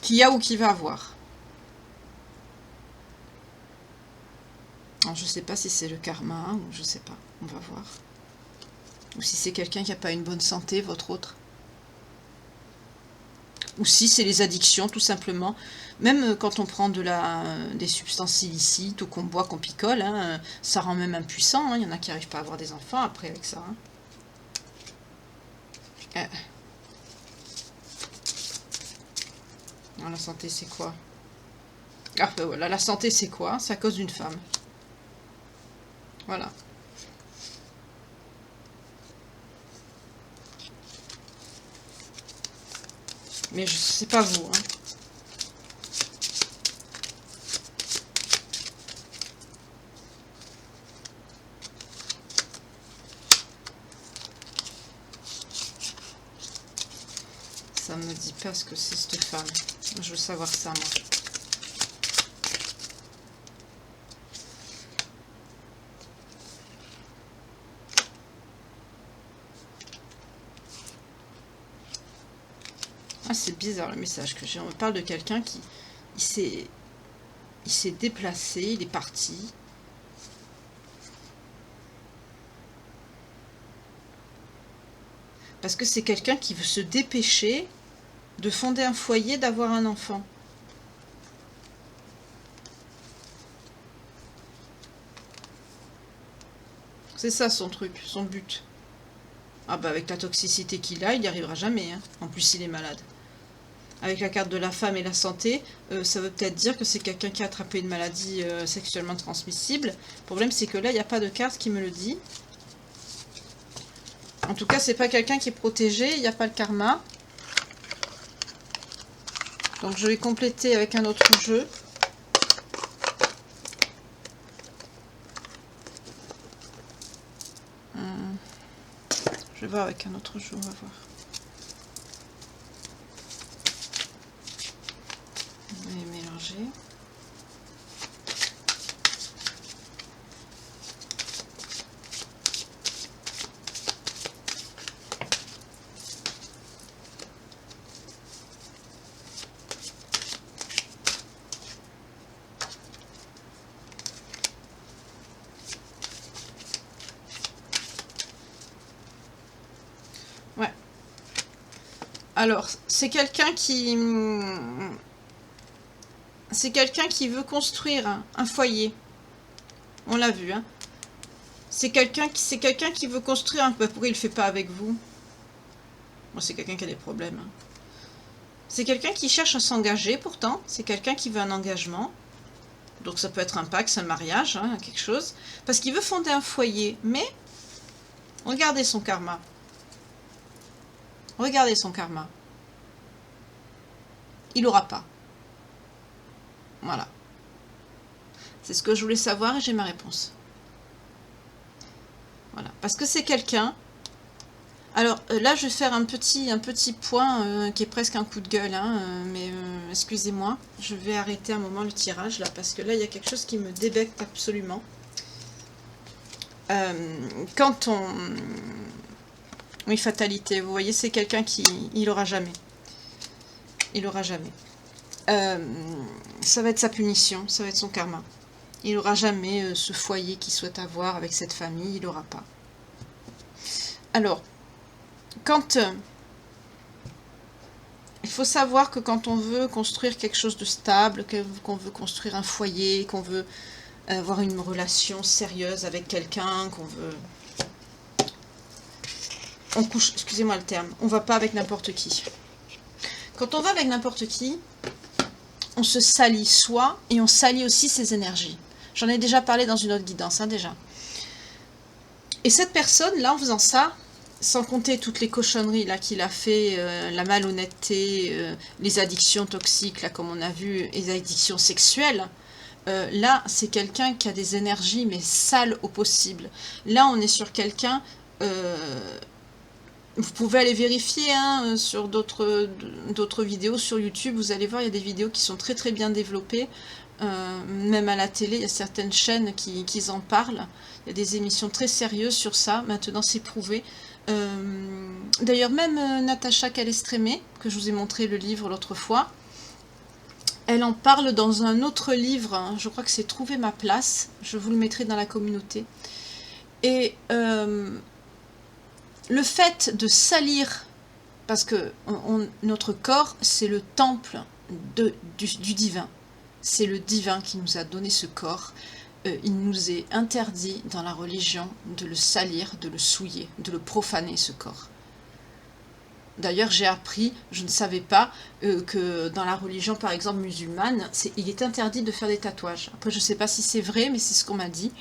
Qui a ou qui va avoir. Alors, je sais pas si c'est le karma, ou je sais pas. On va voir. Ou si c'est quelqu'un qui n'a pas une bonne santé, votre autre. Ou si c'est les addictions, tout simplement. Même quand on prend des substances illicites ou qu'on boit, qu'on picole, hein, ça rend même impuissant. Hein. Il y en a qui n'arrivent pas à avoir des enfants après avec ça. Hein. Non, la santé, c'est quoi? Ah ben voilà, la santé, c'est quoi? C'est à cause d'une femme. Voilà. Mais je sais pas vous. Hein. Ça me dit pas ce que c'est cette femme. Je veux savoir ça, moi. Ah, c'est bizarre le message que j'ai. On me parle de quelqu'un qui... Il s'est déplacé, il est parti. Parce que c'est quelqu'un qui veut se dépêcher de fonder un foyer, d'avoir un enfant. C'est ça son truc, son but. Ah bah avec la toxicité qu'il a, il n'y arrivera jamais. Hein. En plus, il est malade. Avec la carte de la femme et la santé, ça veut peut-être dire que c'est quelqu'un qui a attrapé une maladie sexuellement transmissible. Le problème, c'est que là, il n'y a pas de carte qui me le dit. En tout cas, c'est pas quelqu'un qui est protégé, il n'y a pas le karma. Donc je vais compléter avec un autre jeu. Je vais voir avec un autre jeu, on va voir. Je vais mélanger. Ouais. Alors, c'est quelqu'un qui... C'est quelqu'un qui veut construire un foyer. On l'a vu, hein. C'est quelqu'un qui veut construire un... Pourquoi il le fait pas avec vous? Bon, c'est quelqu'un qui a des problèmes. Hein. C'est quelqu'un qui cherche à s'engager, pourtant. C'est quelqu'un qui veut un engagement. Donc ça peut être un pacte, un mariage, hein, quelque chose. Parce qu'il veut fonder un foyer. Mais, regardez son karma. Regardez son karma. Il n'aura pas. Voilà. C'est ce que je voulais savoir et j'ai ma réponse. Voilà. Parce que c'est quelqu'un... Alors là, je vais faire un petit point qui est presque un coup de gueule, hein, mais excusez-moi. Je vais arrêter un moment le tirage là, parce que là, il y a quelque chose qui me débecte absolument. Quand on... Oui, fatalité. Vous voyez, c'est quelqu'un qui... Il n'aura jamais. Il n'aura jamais. Ça va être sa punition, ça va être son karma. Il n'aura jamais ce foyer qu'il souhaite avoir avec cette famille, il n'aura pas. Alors, quand... il faut savoir que quand on veut construire quelque chose de stable, qu'on veut construire un foyer, qu'on veut avoir une relation sérieuse avec quelqu'un, qu'on veut... On couche, excusez-moi le terme, on va pas avec n'importe qui. Quand on va avec n'importe qui, on se salit soi et on salit aussi ses énergies. J'en ai déjà parlé dans une autre guidance, hein, déjà. Et cette personne, là, en faisant ça, sans compter toutes les cochonneries là qu'il a fait, la malhonnêteté, les addictions toxiques, là, comme on a vu, les addictions sexuelles, là, c'est quelqu'un qui a des énergies, mais sales au possible. Là, on est sur quelqu'un... vous pouvez aller vérifier hein, sur d'autres vidéos sur YouTube. Vous allez voir, il y a des vidéos qui sont très très bien développées. Même à la télé, il y a certaines chaînes qui en parlent. Il y a des émissions très sérieuses sur ça. Maintenant, c'est prouvé. D'ailleurs, même Natacha Calestrémé, que je vous ai montré le livre l'autre fois, elle en parle dans un autre livre. Hein, je crois que c'est Trouver ma place. Je vous le mettrai dans la communauté. Et... le fait de salir, parce que notre corps, c'est le temple du divin. C'est le divin qui nous a donné ce corps. Il nous est interdit dans la religion de le salir, de le souiller, de le profaner, ce corps. D'ailleurs, j'ai appris, je ne savais pas, que dans la religion, par exemple, musulmane, il est interdit de faire des tatouages. Après, je ne sais pas si c'est vrai, mais c'est ce qu'on m'a dit.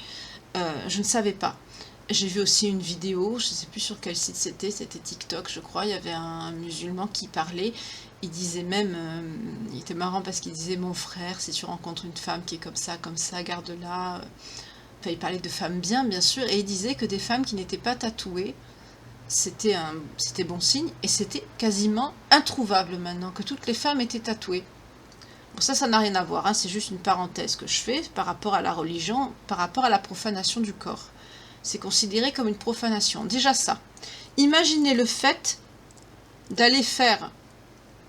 Je ne savais pas. J'ai vu aussi une vidéo, je ne sais plus sur quel site c'était TikTok je crois, il y avait un musulman qui parlait il disait même, il était marrant parce qu'il disait, mon frère, si tu rencontres une femme qui est comme ça, garde-la. Enfin, il parlait de femmes bien sûr, et il disait que des femmes qui n'étaient pas tatouées, c'était bon signe, et c'était quasiment introuvable maintenant, que toutes les femmes étaient tatouées. Bon, ça n'a rien à voir, hein, c'est juste une parenthèse que je fais par rapport à la religion, par rapport à la profanation du corps. C'est considéré comme une profanation. Déjà ça. Imaginez le fait d'aller faire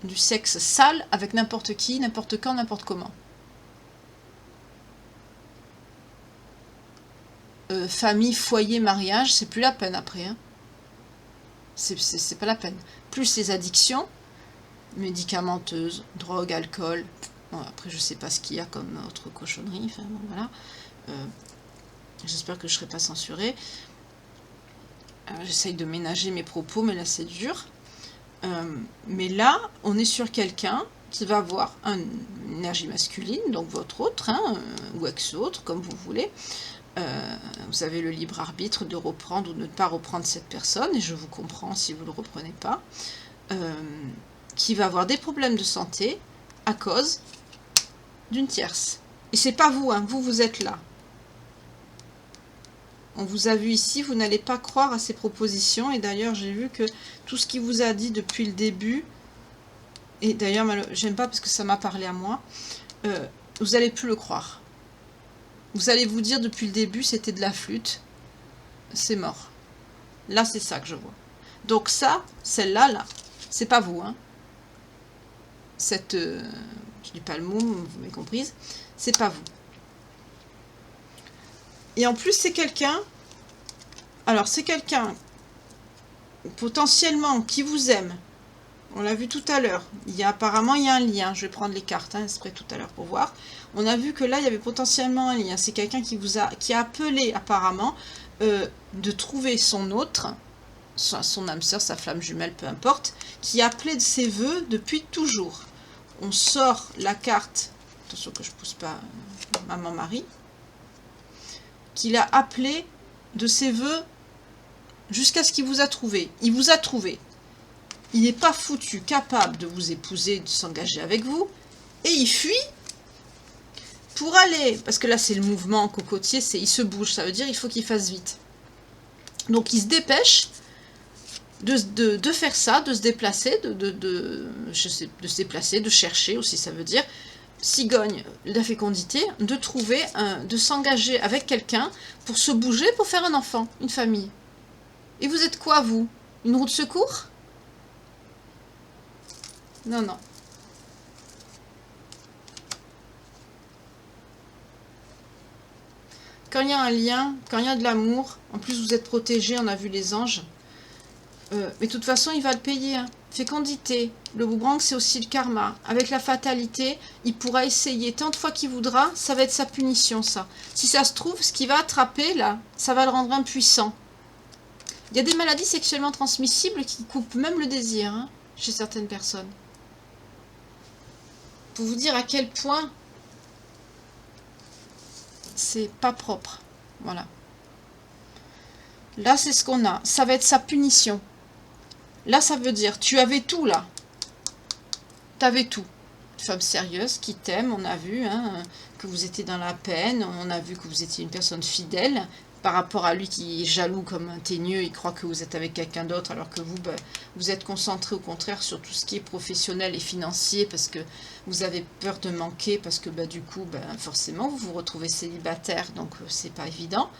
du sexe sale avec n'importe qui, n'importe quand, n'importe comment. Famille, foyer, mariage, c'est plus la peine après. Hein. C'est pas la peine. Plus les addictions, médicamenteuses, drogue, alcool. Bon, après, je sais pas ce qu'il y a comme autre cochonnerie. Enfin, bon, voilà. J'espère que je serai pas censurée. J'essaye de ménager mes propos, mais là, c'est dur. Mais là, on est sur quelqu'un qui va avoir une énergie masculine, donc votre autre, hein, ou ex-autre, comme vous voulez. Vous avez le libre arbitre de reprendre ou de ne pas reprendre cette personne, et je vous comprends si vous ne le reprenez pas, qui va avoir des problèmes de santé à cause d'une tierce. Et c'est pas vous, hein, vous êtes là. On vous a vu ici, vous n'allez pas croire à ces propositions, et d'ailleurs j'ai vu que tout ce qu'il vous a dit depuis le début, et d'ailleurs j'aime pas parce que ça m'a parlé à moi, vous n'allez plus le croire. Vous allez vous dire depuis le début c'était de la flûte, c'est mort. Là c'est ça que je vois. Donc ça, celle-là, là, c'est pas vous, hein. Cette, je dis pas le mot, vous m'avez comprise, c'est pas vous. Et en plus c'est quelqu'un, alors c'est quelqu'un potentiellement qui vous aime. On l'a vu tout à l'heure. Apparemment, il y a un lien. Je vais prendre les cartes, hein, exprès tout à l'heure pour voir. On a vu que là, il y avait potentiellement un lien. C'est quelqu'un qui a appelé, apparemment, de trouver son autre, son âme sœur, sa flamme jumelle, peu importe, qui a appelé de ses voeux depuis toujours. On sort la carte, attention que je ne pousse pas maman Marie, qu'il a appelé de ses voeux jusqu'à ce qu'il vous a trouvé. Il vous a trouvé. Il n'est pas foutu capable de vous épouser, de s'engager avec vous, et il fuit pour aller, parce que là c'est le mouvement cocotier, il se bouge, ça veut dire il faut qu'il fasse vite. Donc il se dépêche de faire ça, de se déplacer, de se déplacer, de chercher aussi, ça veut dire cigogne la fécondité, de trouver, de s'engager avec quelqu'un pour se bouger, pour faire un enfant, une famille. Et vous êtes quoi vous? Une roue de secours? Non, non. Quand il y a un lien, quand il y a de l'amour, en plus vous êtes protégé, on a vu les anges. Mais de toute façon, il va le payer. Hein. Fécondité. Le boomerang, c'est aussi le karma. Avec la fatalité, il pourra essayer tant de fois qu'il voudra. Ça va être sa punition, ça. Si ça se trouve, ce qu'il va attraper, là, ça va le rendre impuissant. Il y a des maladies sexuellement transmissibles qui coupent même le désir, hein, chez certaines personnes. Pour vous dire à quel point c'est pas propre. Voilà. Là, c'est ce qu'on a. Ça va être sa punition. Là, ça veut dire, tu avais tout, là. Tu avais tout. Une femme sérieuse qui t'aime, on a vu, hein, que vous étiez dans la peine, on a vu que vous étiez une personne fidèle, par rapport à lui qui est jaloux comme un teigneux, il croit que vous êtes avec quelqu'un d'autre, alors que vous, ben, vous êtes concentré au contraire sur tout ce qui est professionnel et financier, parce que vous avez peur de manquer, parce que ben, du coup, ben, forcément, vous vous retrouvez célibataire, donc c'est pas évident.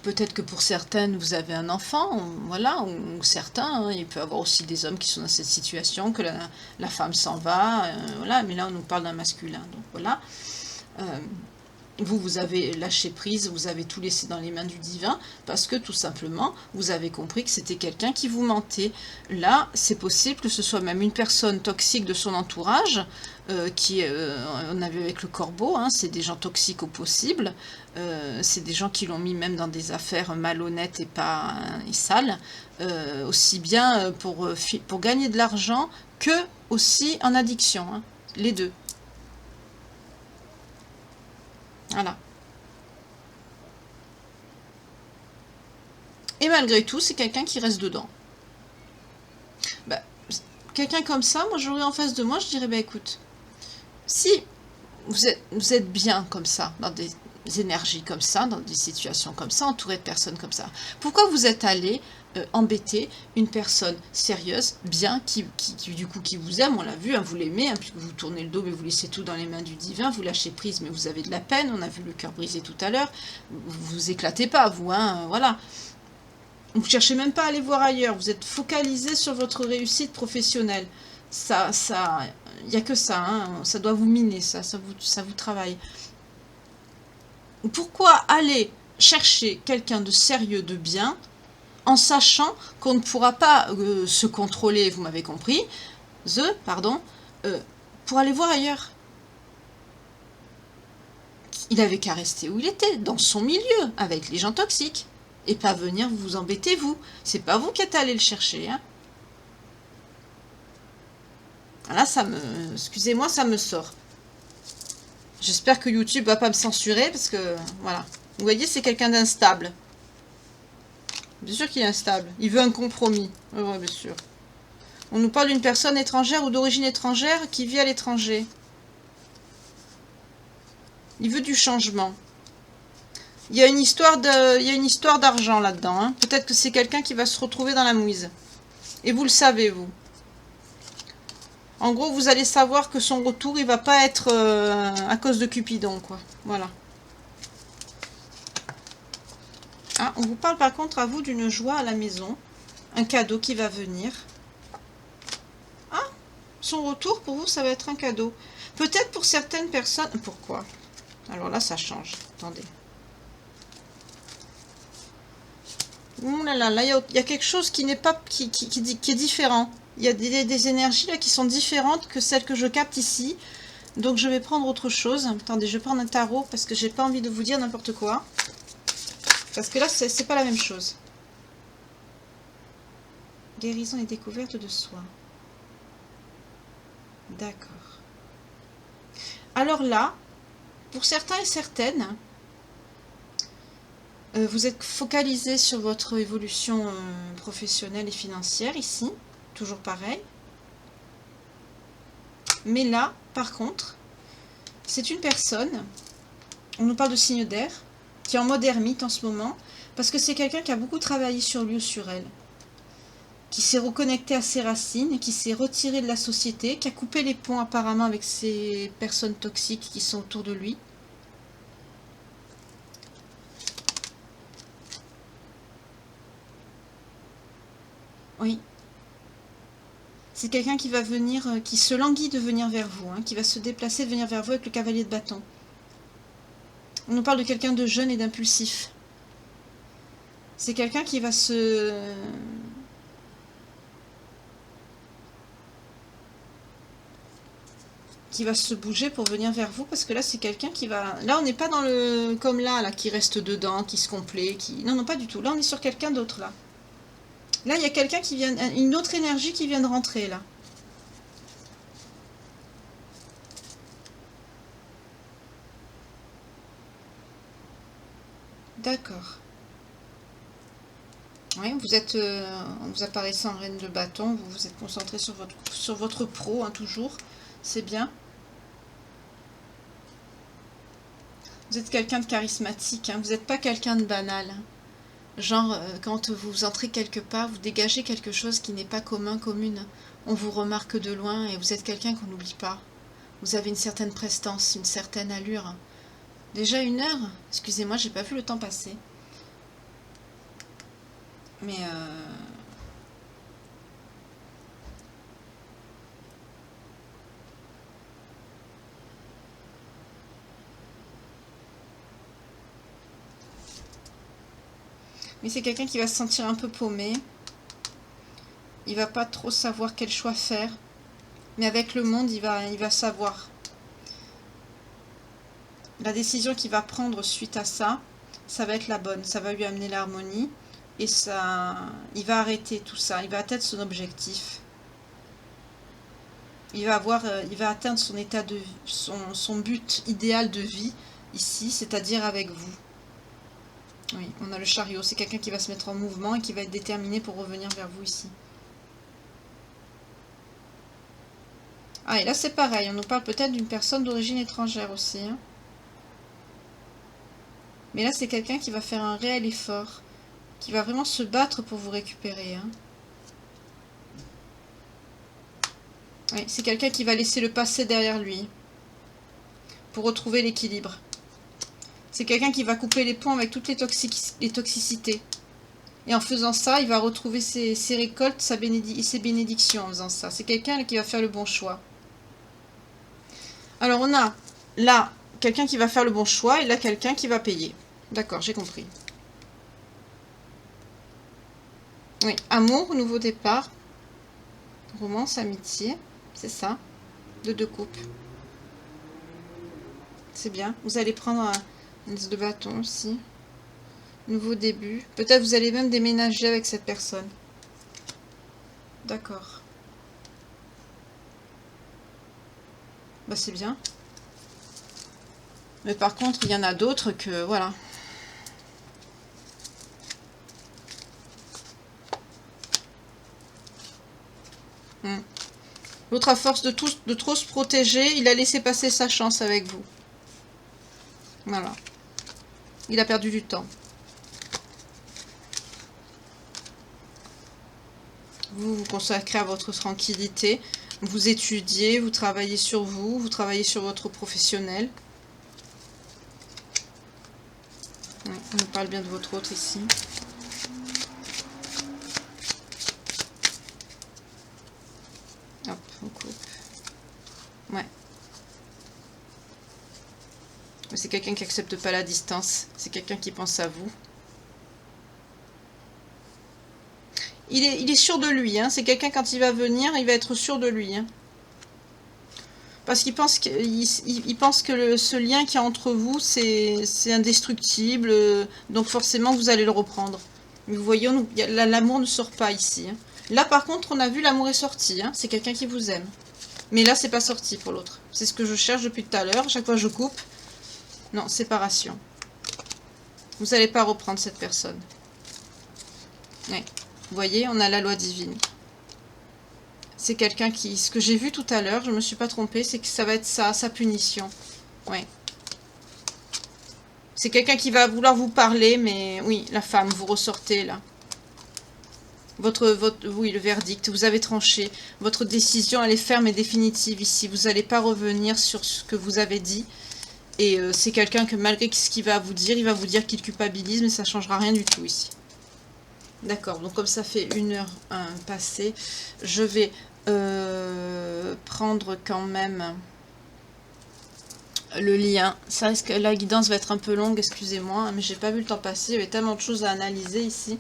Peut-être que pour certaines, vous avez un enfant, voilà, ou certains, hein, il peut y avoir aussi des hommes qui sont dans cette situation, que la femme s'en va, voilà, mais là, on nous parle d'un masculin, donc voilà. Vous avez lâché prise, vous avez tout laissé dans les mains du divin, parce que tout simplement, vous avez compris que c'était quelqu'un qui vous mentait. Là, c'est possible que ce soit même une personne toxique de son entourage, on a vu avec le corbeau, hein, c'est des gens toxiques au possible, c'est des gens qui l'ont mis même dans des affaires malhonnêtes et pas et sales, aussi bien pour gagner de l'argent que aussi en addiction, hein, les deux. Voilà. Et malgré tout, c'est quelqu'un qui reste dedans. Bah, quelqu'un comme ça, moi j'aurais en face de moi, je dirais, bah écoute, si vous êtes bien comme ça, dans des énergies comme ça, dans des situations comme ça, entouré de personnes comme ça, pourquoi vous êtes allé embêter une personne sérieuse, bien, du coup qui vous aime, on l'a vu, hein, vous l'aimez, hein, puisque vous tournez le dos, mais vous laissez tout dans les mains du divin, vous lâchez prise, mais vous avez de la peine, on a vu le cœur brisé tout à l'heure, vous vous éclatez pas, vous, hein, voilà. Vous cherchez même pas à aller voir ailleurs, vous êtes focalisé sur votre réussite professionnelle. Il n'y a que ça, hein, ça doit vous miner, ça vous travaille. Pourquoi aller chercher quelqu'un de sérieux, de bien, en sachant qu'on ne pourra pas se contrôler, vous m'avez compris, pardon, pour aller voir ailleurs. Il avait qu'à rester où il était, dans son milieu, avec les gens toxiques, et pas venir vous embêter, vous. C'est pas vous qui êtes allé le chercher, hein. Là, excusez-moi, ça me sort. J'espère que YouTube va pas me censurer, parce que, voilà. Vous voyez, c'est quelqu'un d'instable. Bien sûr qu'il est instable. Il veut un compromis. Oui, bien sûr. On nous parle d'une personne étrangère ou d'origine étrangère qui vit à l'étranger. Il veut du changement. Il y a une histoire d'argent là-dedans, hein. Peut-être que c'est quelqu'un qui va se retrouver dans la mouise. Et vous le savez, vous. En gros, vous allez savoir que son retour, il va pas être à cause de Cupidon, quoi. Voilà. Ah, on vous parle par contre à vous d'une joie à la maison. Un cadeau qui va venir. Ah, son retour pour vous, ça va être un cadeau. Peut-être pour certaines personnes... Pourquoi? Alors là, ça change. Attendez. Ouh là là, là, il y a quelque chose qui n'est pas... qui est différent. Il y a des énergies là qui sont différentes que celles que je capte ici. Donc je vais prendre autre chose. Attendez, je vais prendre un tarot parce que j'ai pas envie de vous dire n'importe quoi. Parce que là, c'est pas la même chose. Guérison et découverte de soi. D'accord. Alors là, pour certains et certaines, vous êtes focalisé sur votre évolution professionnelle et financière ici. Toujours pareil. Mais là, par contre, c'est une personne, on nous parle de signe d'air, qui est en mode ermite en ce moment, parce que c'est quelqu'un qui a beaucoup travaillé sur lui ou sur elle, qui s'est reconnecté à ses racines, qui s'est retiré de la société, qui a coupé les ponts apparemment avec ces personnes toxiques qui sont autour de lui. Oui. C'est quelqu'un qui va venir, qui se languit de venir vers vous, hein, qui va se déplacer, de venir vers vous avec le cavalier de bâton. On nous parle de quelqu'un de jeune et d'impulsif. C'est quelqu'un qui va se bouger pour venir vers vous, parce que là c'est quelqu'un qui va... Là on n'est pas dans le... comme là, qui reste dedans, qui se complaît, qui... Non, non, pas du tout. Là on est sur quelqu'un d'autre, là. Là il y a quelqu'un qui vient... Une autre énergie qui vient de rentrer, là. D'accord. Oui, vous êtes... vous apparaissez en reine de bâton, vous vous êtes concentré sur votre pro, hein, toujours. C'est bien. Vous êtes quelqu'un de charismatique, hein. Vous n'êtes pas quelqu'un de banal, hein. Genre, quand vous entrez quelque part, vous dégagez quelque chose qui n'est pas commun, commune. On vous remarque de loin et vous êtes quelqu'un qu'on n'oublie pas. Vous avez une certaine prestance, une certaine allure. Déjà 1 heure? Excusez-moi, j'ai pas vu le temps passer. Mais c'est quelqu'un qui va se sentir un peu paumé. Il va pas trop savoir quel choix faire. Mais avec le monde, il va savoir. La décision qu'il va prendre suite à ça, ça va être la bonne. Ça va lui amener l'harmonie. Et ça, il va arrêter tout ça. Il va atteindre son objectif. Il va atteindre son état de son but idéal de vie ici, c'est-à-dire avec vous. Oui, on a le chariot. C'est quelqu'un qui va se mettre en mouvement et qui va être déterminé pour revenir vers vous ici. Ah, et là c'est pareil, on nous parle peut-être d'une personne d'origine étrangère aussi. Hein. Mais là c'est quelqu'un qui va faire un réel effort, qui va vraiment se battre pour vous récupérer. Hein. Oui, c'est quelqu'un qui va laisser le passé derrière lui, pour retrouver l'équilibre. C'est quelqu'un qui va couper les ponts avec toutes les toxicités. Et en faisant ça, il va retrouver ses récoltes, ses bénédictions en faisant ça. C'est quelqu'un qui va faire le bon choix. Alors on a là quelqu'un qui va faire le bon choix et là quelqu'un qui va payer. D'accord, j'ai compris. Oui, amour, nouveau départ, romance, amitié, c'est ça. De deux coupes. C'est bien. Vous allez prendre un de bâton aussi. Nouveau début. Peut-être vous allez même déménager avec cette personne. D'accord. Bah c'est bien. Mais par contre, il y en a d'autres que... Voilà. L'autre, à force de trop se protéger, il a laissé passer sa chance avec vous. Voilà. Il a perdu du temps. Vous vous consacrez à votre tranquillité. Vous étudiez, vous travaillez sur vous, vous travaillez sur votre professionnel. Ouais, on nous parle bien de votre autre ici. Hop, on coupe. Ouais. C'est quelqu'un qui n'accepte pas la distance. C'est quelqu'un qui pense à vous. Il est sûr de lui. Hein. C'est quelqu'un, quand il va venir, il va être sûr de lui. Hein. Parce qu'il pense que ce lien qu'il y a entre vous, c'est indestructible. Donc forcément, vous allez le reprendre. Mais vous voyez, l'amour ne sort pas ici. Hein. Là, par contre, on a vu l'amour est sorti. Hein. C'est quelqu'un qui vous aime. Mais là, c'est pas sorti pour l'autre. C'est ce que je cherche depuis tout à l'heure. Chaque fois, je coupe. Non, séparation. Vous n'allez pas reprendre cette personne. Ouais. Vous voyez, on a la loi divine. C'est quelqu'un qui... Ce que j'ai vu tout à l'heure, je ne me suis pas trompée, c'est que ça va être ça, sa punition. Ouais. C'est quelqu'un qui va vouloir vous parler, mais... Oui, la femme, vous ressortez là. Oui, le verdict, vous avez tranché. Votre décision, elle est ferme et définitive ici. Vous n'allez pas revenir sur ce que vous avez dit. Et c'est quelqu'un que malgré ce qu'il va vous dire, il va vous dire qu'il culpabilise, mais ça ne changera rien du tout ici. D'accord, donc comme ça fait 1h passée, je vais prendre quand même le lien. Ça risque, la guidance va être un peu longue, excusez-moi, mais j'ai pas vu le temps passer, il y avait tellement de choses à analyser ici.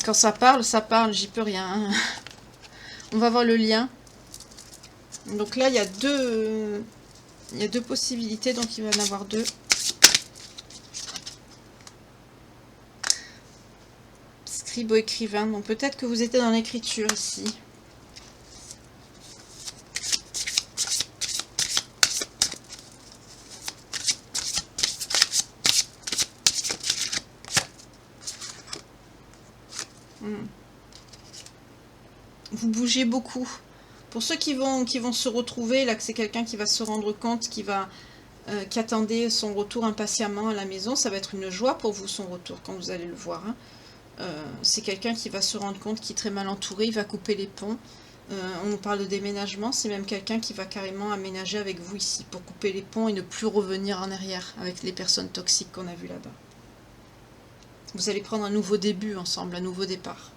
Quand ça parle, j'y peux rien. Hein. On va voir le lien. Donc là, il y a deux possibilités, donc il va y en avoir deux. Scribe écrivain, donc peut-être que vous étiez dans l'écriture ici. Vous bougez beaucoup. Pour ceux qui vont se retrouver, là que c'est quelqu'un qui va se rendre compte, qui attendait son retour impatiemment à la maison, ça va être une joie pour vous son retour quand vous allez le voir. Hein. C'est quelqu'un qui va se rendre compte qu'il est très mal entouré, il va couper les ponts. On nous parle de déménagement, c'est même quelqu'un qui va carrément aménager avec vous ici pour couper les ponts et ne plus revenir en arrière avec les personnes toxiques qu'on a vues là-bas. Vous allez prendre un nouveau début ensemble, un nouveau départ.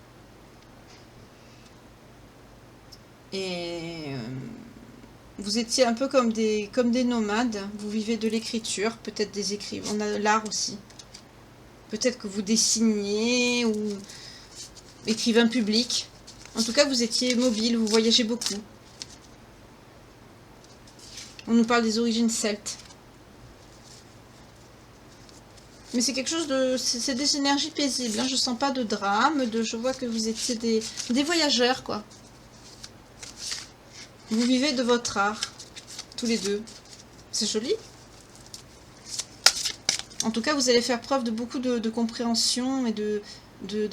Et vous étiez un peu comme des nomades, vous vivez de l'écriture, peut-être des écrivains, on a l'art aussi. Peut-être que vous dessiniez ou écrivain public. En tout cas, vous étiez mobile, vous voyagez beaucoup. On nous parle des origines celtes. Mais c'est quelque chose de... C'est des énergies paisibles. Hein. Je sens pas de drame. Je vois que vous étiez des voyageurs, quoi. Vous vivez de votre art. Tous les deux. C'est joli. En tout cas, vous allez faire preuve de beaucoup de compréhension et de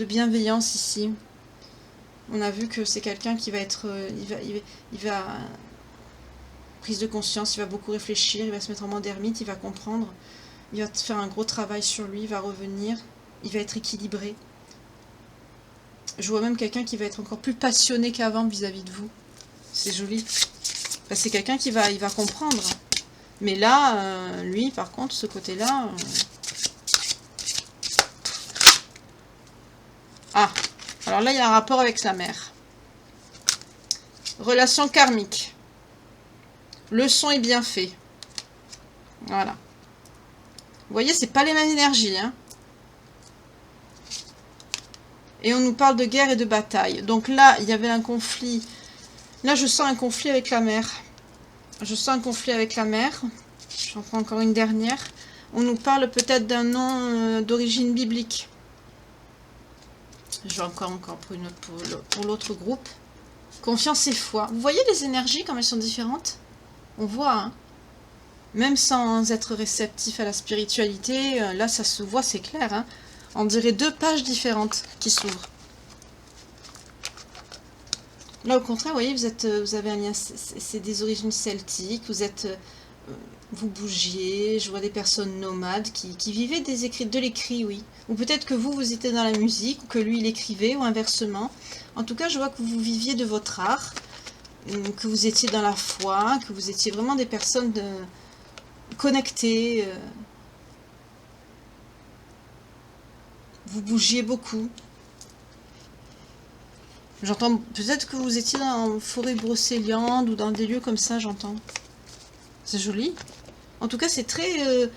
bienveillance ici. On a vu que c'est quelqu'un qui va être... il va prise de conscience, il va beaucoup réfléchir, il va se mettre en mode ermite, il va comprendre. Il va faire un gros travail sur lui, il va revenir, il va être équilibré. Je vois même quelqu'un qui va être encore plus passionné qu'avant vis-à-vis de vous. C'est joli. Enfin, c'est quelqu'un qui va, il va comprendre. Mais là, lui, par contre, ce côté-là... Ah, alors là, il y a un rapport avec la mère. Relation karmique. Leçon et bienfait. Voilà. Vous voyez, c'est pas les mêmes énergies, hein. Et on nous parle de guerre et de bataille. Donc là, il y avait un conflit. Là, je sens un conflit avec la mère. Je sens un conflit avec la mère. J'en prends encore une dernière. On nous parle peut-être d'un nom d'origine biblique. Je vais encore pour l'autre groupe. Confiance et foi. Vous voyez les énergies, comme elles sont différentes? On voit, hein. Même sans être réceptif à la spiritualité, là, ça se voit, c'est clair, hein. On dirait 2 pages différentes qui s'ouvrent. Là, au contraire, vous voyez, vous avez un lien, c'est des origines celtiques, vous bougiez, je vois des personnes nomades qui vivaient de l'écrit, oui. Ou peut-être que vous étiez dans la musique, ou que lui, il écrivait, ou inversement. En tout cas, je vois que vous viviez de votre art, que vous étiez dans la foi, que vous étiez vraiment des personnes connectées. Vous bougiez beaucoup. J'entends peut-être que vous étiez en forêt brocéliande ou dans des lieux comme ça, j'entends. C'est joli. En tout cas, c'est très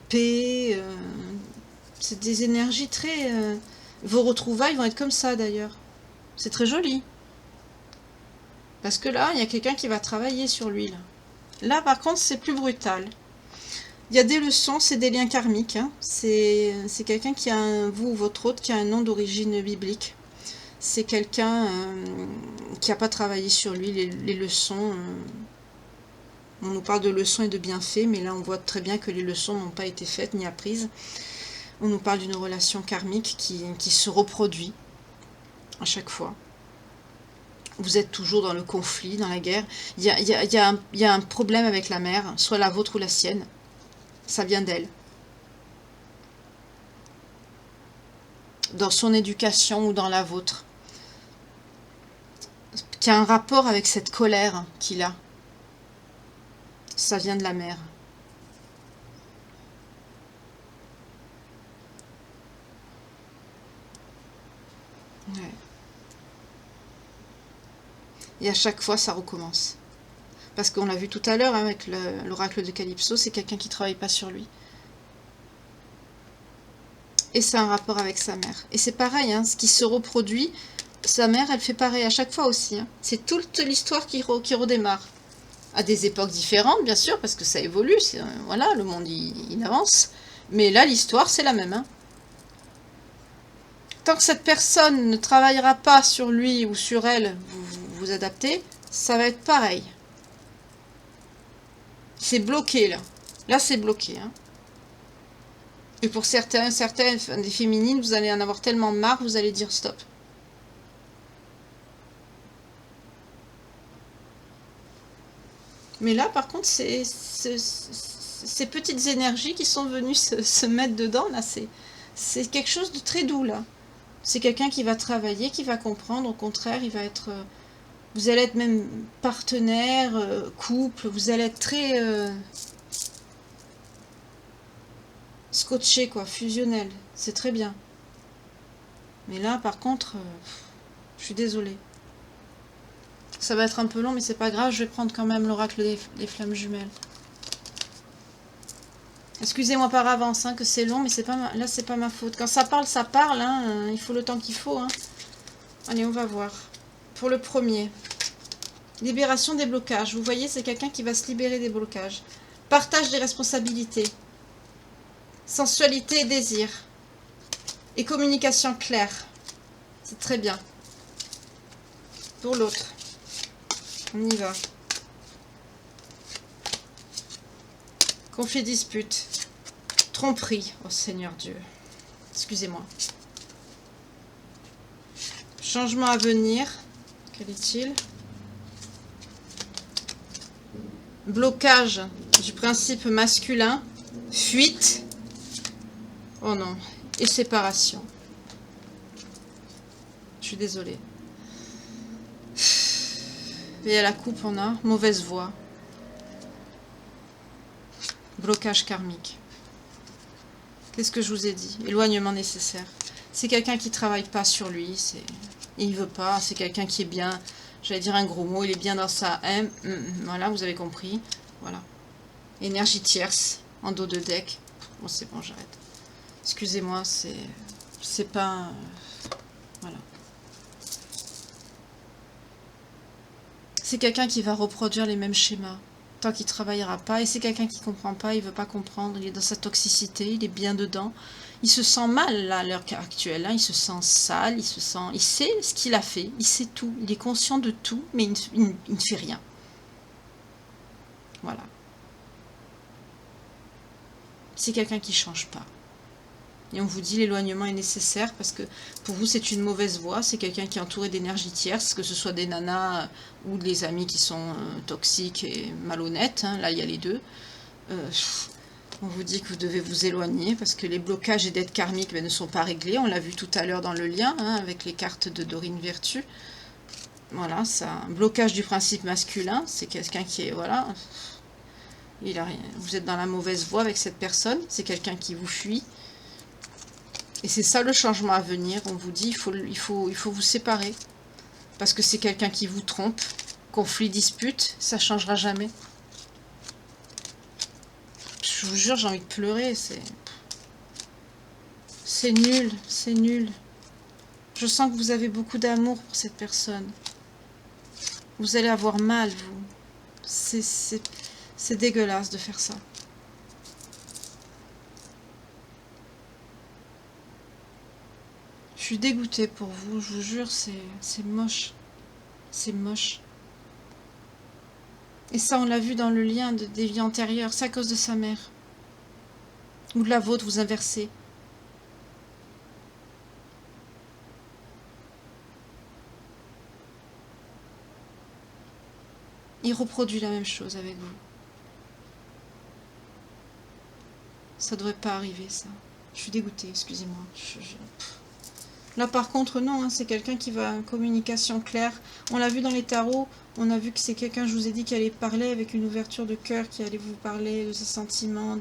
paix. C'est des énergies très... vos retrouvailles vont être comme ça, d'ailleurs. C'est très joli. Parce que là, il y a quelqu'un qui va travailler sur lui. Là, par contre, c'est plus brutal. Il y a des leçons, c'est des liens karmiques. Hein. C'est quelqu'un qui a, vous ou votre autre, qui a un nom d'origine biblique. C'est quelqu'un qui n'a pas travaillé sur lui, les leçons. On nous parle de leçons et de bienfaits, mais là on voit très bien que les leçons n'ont pas été faites ni apprises. On nous parle d'une relation karmique qui se reproduit à chaque fois. Vous êtes toujours dans le conflit, dans la guerre. Il y a un problème avec la mère, soit la vôtre ou la sienne. Ça vient d'elle. Dans son éducation ou dans la vôtre. Qui a un rapport avec cette colère qu'il a. Ça vient de la mère. Ouais. Et à chaque fois, ça recommence. Parce qu'on l'a vu tout à l'heure avec l'oracle de Calypso, c'est quelqu'un qui ne travaille pas sur lui. Et c'est un rapport avec sa mère. Et c'est pareil, hein, ce qui se reproduit, sa mère, elle fait pareil à chaque fois aussi. Hein. C'est toute l'histoire qui redémarre. À des époques différentes, bien sûr, parce que ça évolue. Voilà, le monde, il avance. Mais là, l'histoire, c'est la même. Hein. Tant que cette personne ne travaillera pas sur lui ou sur elle, vous adaptez, ça va être pareil. C'est bloqué, là. Là, c'est bloqué. Hein. Et pour certaines, des féminines, vous allez en avoir tellement marre, vous allez dire stop. Mais là, par contre, ces petites énergies qui sont venues se mettre dedans, là, c'est quelque chose de très doux, là. C'est quelqu'un qui va travailler, qui va comprendre. Au contraire, il va être... vous allez être même partenaire, couple. Vous allez être très... scotché, quoi. Fusionnel. C'est très bien. Mais là, par contre, je suis désolée. Ça va être un peu long, mais c'est pas grave. Je vais prendre quand même l'oracle des flammes jumelles. Excusez-moi par avance, hein, que c'est long, mais c'est pas là, c'est pas ma faute. Quand ça parle, ça parle. Hein, il faut le temps qu'il faut. Hein. Allez, on va voir. Pour le premier. Libération des blocages. Vous voyez, c'est quelqu'un qui va se libérer des blocages. Partage des responsabilités. Sensualité et désir. Et communication claire. C'est très bien. Pour l'autre. On y va. Conflit, dispute. Tromperie. Oh Seigneur Dieu. Excusez-moi. Changement à venir. Quel est-il? Blocage du principe masculin. Fuite. Oh non. Et séparation. Je suis désolée. Et à la coupe, on a mauvaise voie. Blocage karmique. Qu'est-ce que je vous ai dit? Éloignement nécessaire. C'est quelqu'un qui travaille pas sur lui. Il veut pas. C'est quelqu'un qui est bien. J'allais dire un gros mot. Il est bien dans sa M. Voilà, vous avez compris. Voilà. Énergie tierce. En dos de deck. Bon, c'est bon, j'arrête. Excusez-moi, c'est pas... voilà. C'est quelqu'un qui va reproduire les mêmes schémas. Tant qu'il ne travaillera pas. Et c'est quelqu'un qui ne comprend pas, il ne veut pas comprendre. Il est dans sa toxicité, il est bien dedans. Il se sent mal, là, à l'heure actuelle. Hein. Il se sent sale, il sait ce qu'il a fait, il sait tout. Il est conscient de tout, mais il ne fait rien. Voilà. C'est quelqu'un qui ne change pas. Et on vous dit l'éloignement est nécessaire parce que pour vous c'est une mauvaise voie, c'est quelqu'un qui est entouré d'énergie tierce, que ce soit des nanas ou des amis qui sont toxiques et malhonnêtes, hein, là il y a les deux. On vous dit que vous devez vous éloigner parce que les blocages et dettes karmiques ne sont pas réglés, on l'a vu tout à l'heure dans le lien hein, avec les cartes de Dorine Vertu. Voilà, ça, un blocage du principe masculin, c'est quelqu'un qui est, voilà, vous êtes dans la mauvaise voie avec cette personne, c'est quelqu'un qui vous fuit. Et c'est ça le changement à venir. On vous dit, il faut vous séparer. Parce que c'est quelqu'un qui vous trompe. Conflit, dispute, ça ne changera jamais. Je vous jure, j'ai envie de pleurer. C'est nul, c'est nul. Je sens que vous avez beaucoup d'amour pour cette personne. Vous allez avoir mal, vous. C'est dégueulasse de faire ça. Je suis dégoûtée pour vous, je vous jure, c'est moche. C'est moche. Et ça, on l'a vu dans le lien des vies antérieures. C'est à cause de sa mère. Ou de la vôtre, vous inversez. Il reproduit la même chose avec vous. Ça devrait pas arriver, ça. Je suis dégoûtée, excusez-moi. Là, par contre, non, hein, c'est quelqu'un qui va en communication claire. On l'a vu dans les tarots, on a vu que c'est quelqu'un, je vous ai dit, qui allait parler avec une ouverture de cœur, qui allait vous parler de ses sentiments.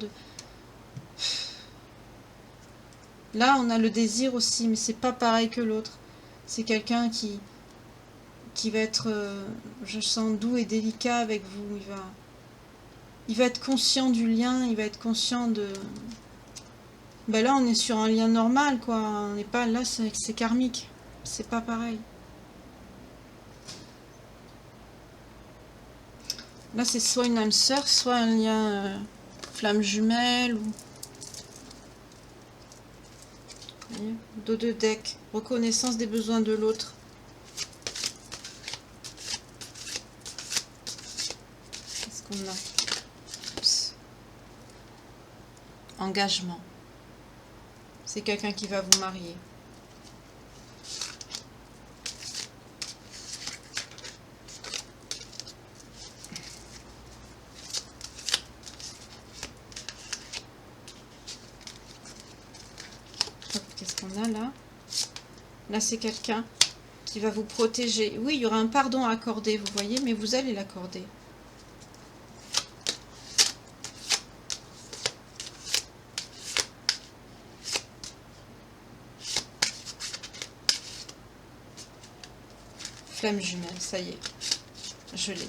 Là, on a le désir aussi, mais c'est pas pareil que l'autre. C'est quelqu'un qui va être, je sens, doux et délicat avec vous. Il va être conscient du lien, il va être conscient de... Ben là, on est sur un lien normal, quoi. On n'est pas là, c'est karmique. C'est pas pareil. Là, c'est soit une âme sœur, soit un lien flamme jumelle. Ou... voyez, dos de deck. Reconnaissance des besoins de l'autre. Qu'est-ce qu'on a? Oups. Engagement. C'est quelqu'un qui va vous marier. Qu'est-ce qu'on a là? Là, c'est quelqu'un qui va vous protéger. Oui, il y aura un pardon à accorder, vous voyez, mais vous allez l'accorder. Flamme jumelle, ça y est, je l'ai.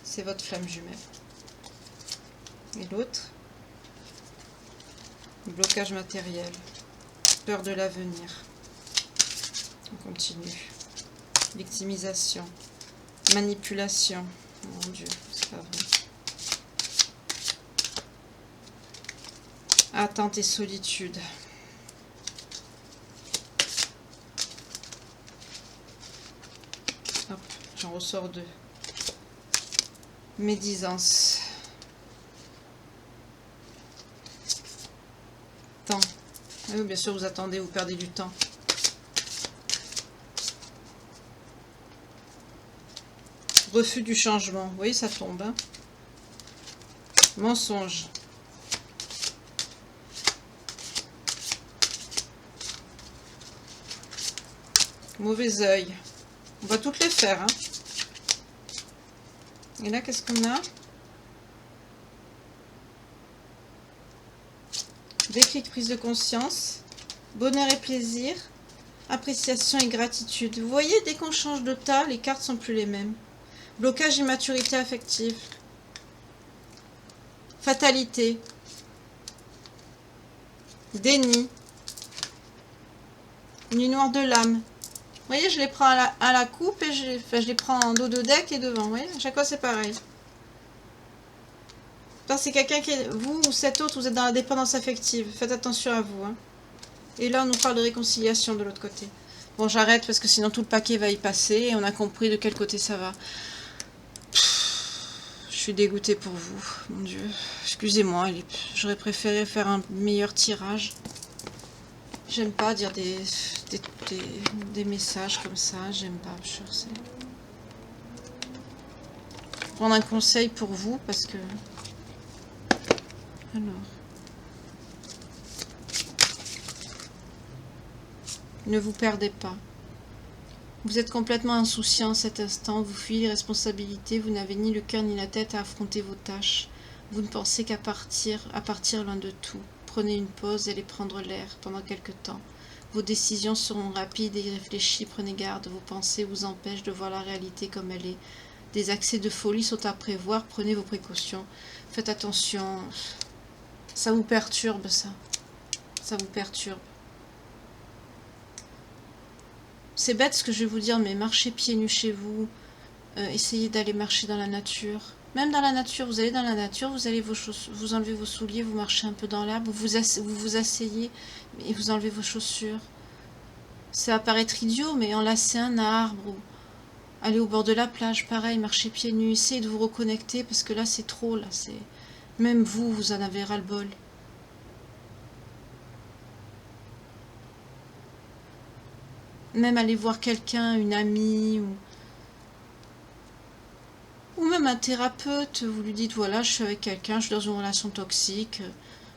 C'est votre flamme jumelle. Et l'autre, blocage matériel, peur de l'avenir. On continue. Victimisation, manipulation. Mon Dieu, c'est pas vrai. Attente et solitude. Hop, j'en ressors deux. Médisance. Temps. Ah oui, bien sûr, vous attendez, vous perdez du temps. Refus du changement. Vous voyez, ça tombe. Hein. Mensonge. Mauvais œil. On va toutes les faire. Hein. Et là, qu'est-ce qu'on a? Déclic, prise de conscience. Bonheur et plaisir. Appréciation et gratitude. Vous voyez, dès qu'on change de tas, les cartes sont plus les mêmes. Blocage, immaturité affective. Fatalité. Déni. Nuit noire de l'âme. Vous voyez, je les prends à la coupe et je les prends en dos de deck et devant. Vous voyez, à chaque fois c'est pareil. C'est quelqu'un qui est... Vous ou cet autre, vous êtes dans la dépendance affective. Faites attention à vous. Hein. Et là, on nous parle de réconciliation de l'autre côté. Bon, j'arrête parce que sinon tout le paquet va y passer et on a compris de quel côté ça va. Je suis dégoûtée pour vous, mon Dieu. Excusez-moi, j'aurais préféré faire un meilleur tirage. J'aime pas dire des messages comme ça, j'aime pas, je sais. Prendre un conseil pour vous parce que... Alors... Ne vous perdez pas. Vous êtes complètement insouciant en cet instant, vous fuyez les responsabilités, vous n'avez ni le cœur ni la tête à affronter vos tâches. Vous ne pensez qu'à partir loin de tout. Prenez une pause et allez prendre l'air pendant quelque temps. Vos décisions seront rapides et irréfléchies, prenez garde, vos pensées vous empêchent de voir la réalité comme elle est. Des accès de folie sont à prévoir, prenez vos précautions. Faites attention, ça vous perturbe ça. Ça vous perturbe. C'est bête ce que je vais vous dire, mais marchez pieds nus chez vous. Essayez d'aller marcher dans la nature. Même dans la nature, vous allez dans la nature, vous allez vous enlevez vos souliers, vous marchez un peu dans l'herbe, vous vous asseyez et vous enlevez vos chaussures. Ça va paraître idiot, mais enlacer un arbre ou aller au bord de la plage, pareil, marcher pieds nus, essayez de vous reconnecter parce que là c'est trop, là c'est... Même vous en avez ras-le-bol. Même aller voir quelqu'un, une amie ou même un thérapeute, vous lui dites voilà, je suis avec quelqu'un, je suis dans une relation toxique,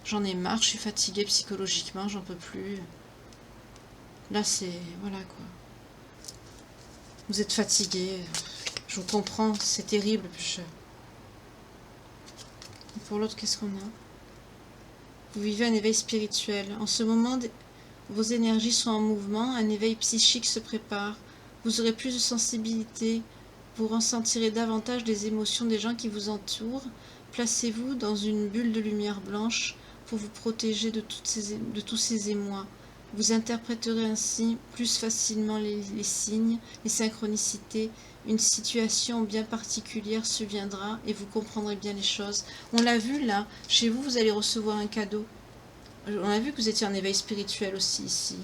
j'en ai marre, je suis fatiguée psychologiquement, j'en peux plus. Là c'est... voilà quoi. Vous êtes fatigué, je vous comprends, c'est terrible. Et pour l'autre, qu'est-ce qu'on a? Vous vivez un éveil spirituel. En ce moment, vos énergies sont en mouvement, un éveil psychique se prépare. Vous aurez plus de sensibilité, vous ressentirez davantage les émotions des gens qui vous entourent. Placez-vous dans une bulle de lumière blanche pour vous protéger de tous ces émois. Vous interpréterez ainsi plus facilement les signes, les synchronicités. Une situation bien particulière surviendra et vous comprendrez bien les choses. On l'a vu là, chez vous, vous allez recevoir un cadeau. On a vu que vous étiez en éveil spirituel aussi ici.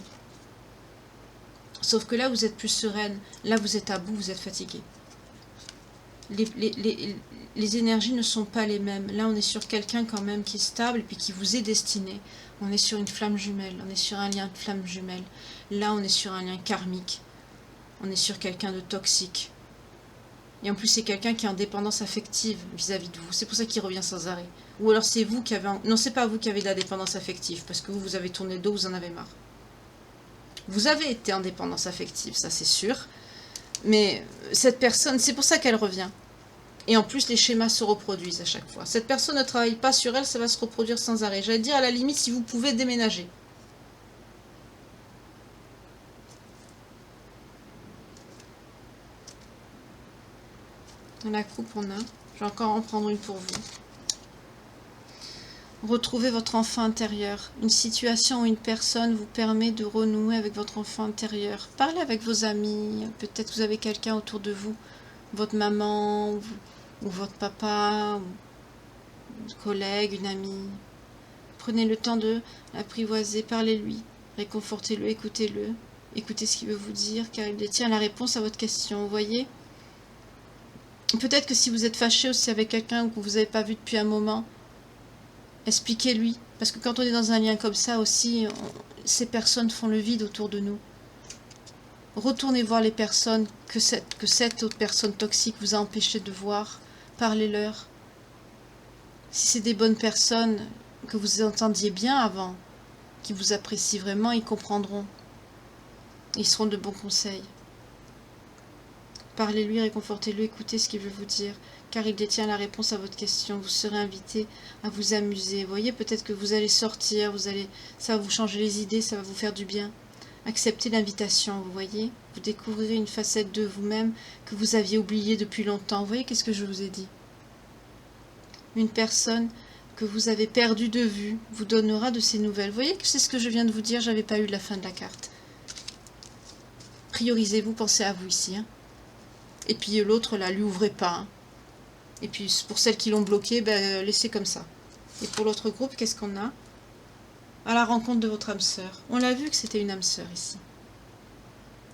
Sauf que là, vous êtes plus sereine. Là, vous êtes à bout, vous êtes fatigué. Les énergies ne sont pas les mêmes. Là, on est sur quelqu'un quand même qui est stable et puis qui vous est destiné. On est sur une flamme jumelle. On est sur un lien de flamme jumelle. Là, on est sur un lien karmique. On est sur quelqu'un de toxique. Et en plus, c'est quelqu'un qui est en dépendance affective vis-à-vis de vous. C'est pour ça qu'il revient sans arrêt. Ou alors c'est vous qui avez... Non, c'est pas vous qui avez de la dépendance affective, parce que vous avez tourné le dos, vous en avez marre. Vous avez été en dépendance affective, ça c'est sûr. Mais cette personne, c'est pour ça qu'elle revient. Et en plus, les schémas se reproduisent à chaque fois. Cette personne ne travaille pas sur elle, ça va se reproduire sans arrêt. J'allais dire, à la limite, si vous pouvez déménager. Dans la coupe, on a... Je vais encore en prendre une pour vous. Retrouvez votre enfant intérieur. Une situation ou une personne vous permet de renouer avec votre enfant intérieur. Parlez avec vos amis. Peut-être que vous avez quelqu'un autour de vous. Votre maman, ou votre papa, ou une collègue, une amie. Prenez le temps de l'apprivoiser. Parlez-lui. Réconfortez-le, écoutez-le. Écoutez ce qu'il veut vous dire, car il détient la réponse à votre question. Vous voyez ? Peut-être que si vous êtes fâché aussi avec quelqu'un que vous n'avez pas vu depuis un moment, expliquez-lui. Parce que quand on est dans un lien comme ça aussi, ces personnes font le vide autour de nous. Retournez voir les personnes que cette autre personne toxique vous a empêché de voir. Parlez-leur. Si c'est des bonnes personnes que vous entendiez bien avant, qui vous apprécient vraiment, ils comprendront. Ils seront de bons conseils. Parlez-lui, réconfortez-le, écoutez ce qu'il veut vous dire, car il détient la réponse à votre question. Vous serez invité à vous amuser. Vous voyez, peut-être que vous allez sortir, ça va vous changer les idées, ça va vous faire du bien. Acceptez l'invitation, vous voyez. Vous découvrirez une facette de vous-même que vous aviez oubliée depuis longtemps. Vous voyez, qu'est-ce que je vous ai dit? Une personne que vous avez perdue de vue vous donnera de ses nouvelles. Vous voyez que c'est ce que je viens de vous dire, j'avais pas eu la fin de la carte. Priorisez-vous, pensez à vous ici. Hein. Et puis l'autre, là, lui ouvrez pas. Hein. Et puis pour celles qui l'ont bloqué, ben, laissez comme ça. Et pour l'autre groupe, qu'est-ce qu'on a? À la rencontre de votre âme sœur. On l'a vu que c'était une âme sœur ici.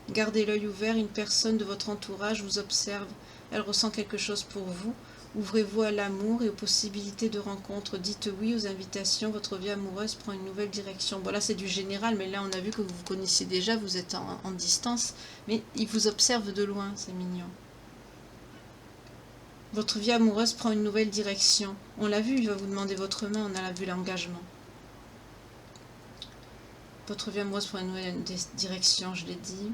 Gardez l'œil ouvert, une personne de votre entourage vous observe. Elle ressent quelque chose pour vous. Ouvrez-vous à l'amour et aux possibilités de rencontre. Dites oui aux invitations. Votre vie amoureuse prend une nouvelle direction. Bon, là, c'est du général, mais là, on a vu que vous vous connaissiez déjà. Vous êtes en distance. Mais il vous observe de loin. C'est mignon. Votre vie amoureuse prend une nouvelle direction. On l'a vu, il va vous demander votre main. On a vu l'engagement. Votre vie amoureuse prend une nouvelle direction, je l'ai dit.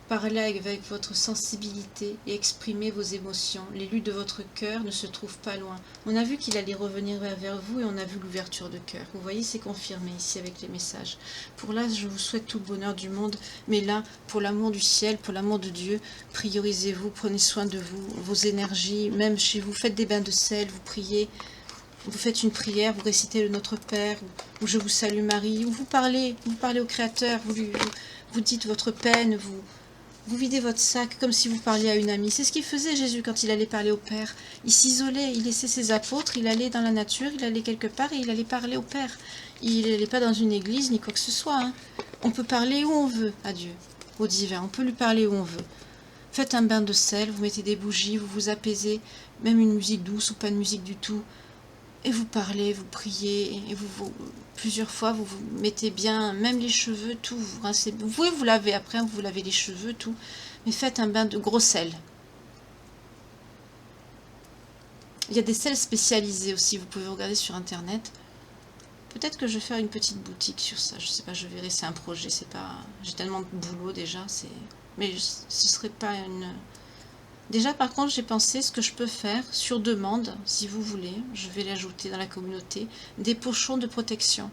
Parlez avec votre sensibilité et exprimez vos émotions. L'élu de votre cœur ne se trouve pas loin. On a vu qu'il allait revenir vers vous et on a vu l'ouverture de cœur. Vous voyez, c'est confirmé ici avec les messages. Pour là, je vous souhaite tout le bonheur du monde. Mais là, pour l'amour du ciel, pour l'amour de Dieu, priorisez-vous, prenez soin de vous, vos énergies. Même chez vous, faites des bains de sel, vous priez. Vous faites une prière, vous récitez le Notre Père, ou Je vous salue Marie, ou vous parlez au Créateur, vous dites votre peine, vous videz votre sac comme si vous parliez à une amie. C'est ce qu'il faisait Jésus quand il allait parler au Père. Il s'isolait, il laissait ses apôtres, il allait dans la nature, il allait quelque part et il allait parler au Père. Il n'allait pas dans une église ni quoi que ce soit. Hein. On peut parler où on veut à Dieu, au divin, on peut lui parler où on veut. Faites un bain de sel, vous mettez des bougies, vous vous apaisez, même une musique douce ou pas de musique du tout. Et vous parlez, vous priez, et plusieurs fois, vous vous mettez bien, même les cheveux, tout, vous rincez. Vous pouvez vous laver après, vous lavez les cheveux, tout. Mais faites un bain de gros sel. Il y a des sels spécialisés aussi, vous pouvez regarder sur Internet. Peut-être que je vais faire une petite boutique sur ça, je sais pas, je verrai, c'est un projet, c'est pas... J'ai tellement de boulot déjà, mais ce serait pas une... Déjà, par contre, j'ai pensé ce que je peux faire sur demande, si vous voulez, je vais l'ajouter dans la communauté, des pochons de protection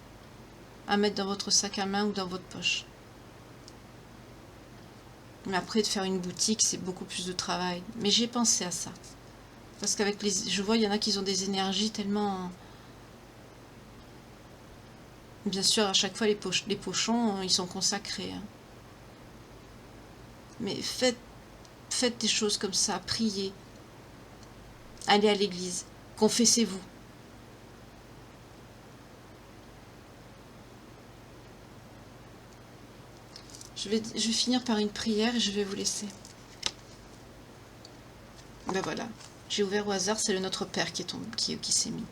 à mettre dans votre sac à main ou dans votre poche. Mais après, de faire une boutique, c'est beaucoup plus de travail. Mais j'ai pensé à ça. Parce qu'avec je vois, il y en a qui ont des énergies tellement... Bien sûr, à chaque fois, les pochons, ils sont consacrés. Hein. Mais faites des choses comme ça, priez, allez à l'église, confessez-vous. Je vais finir par une prière et je vais vous laisser. Ben voilà, j'ai ouvert au hasard, c'est le Notre Père qui s'est mis.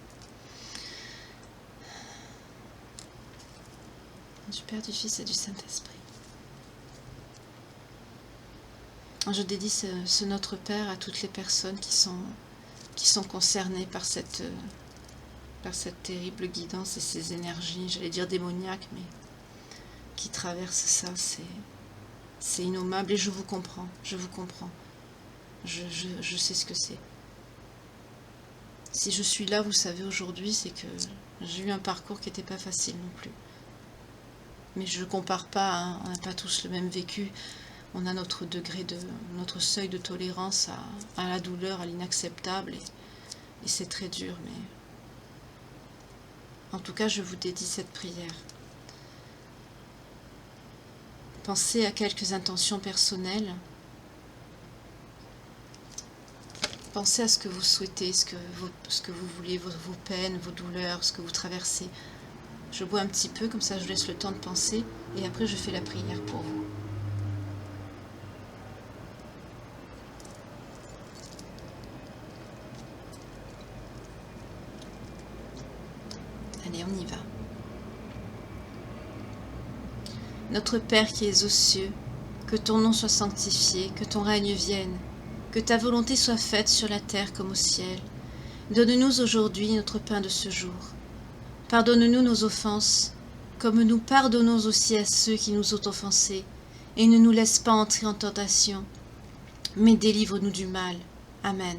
Du Père, du Fils et du Saint-Esprit. Je dédie ce Notre Père à toutes les personnes qui sont concernées par cette terrible guidance et ces énergies, j'allais dire démoniaques, mais qui traversent ça, c'est innommable et je vous comprends, je sais ce que c'est. Si je suis là, vous savez, aujourd'hui, c'est que j'ai eu un parcours qui n'était pas facile non plus. Mais je ne compare pas, hein, on n'a pas tous le même vécu. On a notre notre seuil de tolérance à la douleur, à l'inacceptable, et c'est très dur, mais en tout cas, je vous dédie cette prière. Pensez à quelques intentions personnelles. Pensez à ce que vous souhaitez, ce que vous voulez, vos peines, vos douleurs, ce que vous traversez. Je bois un petit peu, comme ça je vous laisse le temps de penser, et après je fais la prière pour vous. Allez, on y va. Notre Père qui es aux cieux, Que ton nom soit sanctifié, que ton règne vienne, que ta volonté soit faite sur la terre comme au ciel. Donne-nous aujourd'hui notre pain de ce jour. Pardonne-nous nos offenses, comme nous pardonnons aussi à ceux qui nous ont offensés, et ne nous laisse pas entrer en tentation, mais délivre-nous du mal. Amen.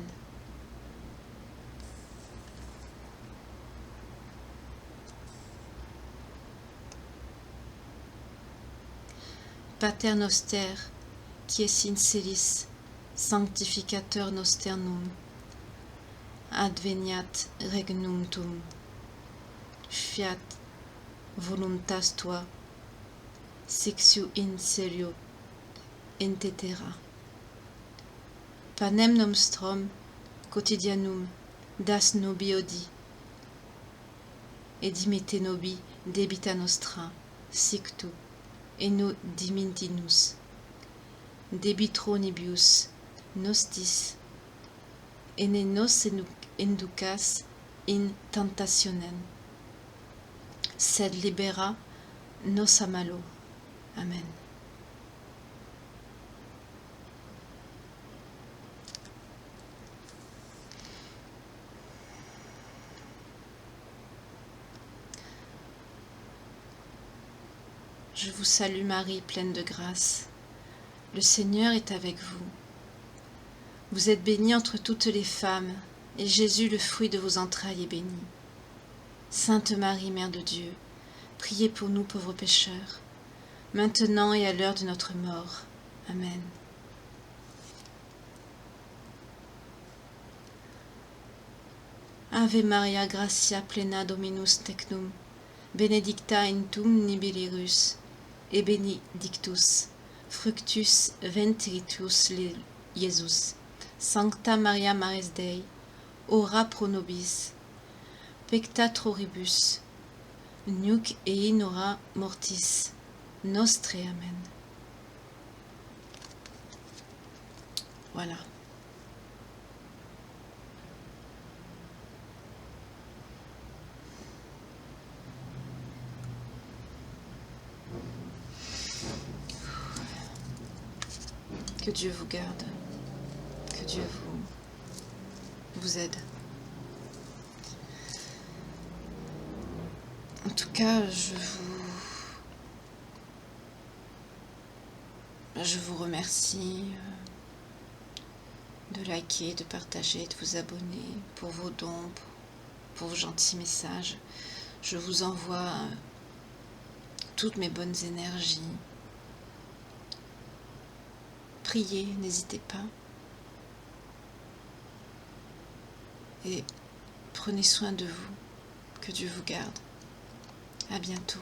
Pater noster, qui es in celis, sanctificateur noster num, adveniat regnum tuum, fiat voluntas tua, sicut in cielo et terra. Panem nostrum quotidianum das nobi odi, et dimitte nobi debita nostra, sic tu, et no dimittinus debitronibus nostis, et ne nos inducas in tentationem, sed libera nos a malo. Amen. Je vous salue Marie, pleine de grâce. Le Seigneur est avec vous. Vous êtes bénie entre toutes les femmes, et Jésus, le fruit de vos entrailles, est béni. Sainte Marie, Mère de Dieu, priez pour nous pauvres pécheurs, maintenant et à l'heure de notre mort. Amen. Ave Maria, gratia plena Dominus tecum, benedicta in tum nihilus, et benedictus fructus ventris Iesus. Sancta Maria Maris Dei, ora pro nobis peccatoribus, nunc et in hora mortis nostre. Amen. Voilà. Que Dieu vous garde, que Dieu vous aide. En tout cas, je vous remercie de liker, de partager, de vous abonner pour vos dons, pour vos gentils messages. Je vous envoie toutes mes bonnes énergies. Priez, n'hésitez pas. Et prenez soin de vous. Que Dieu vous garde. À bientôt.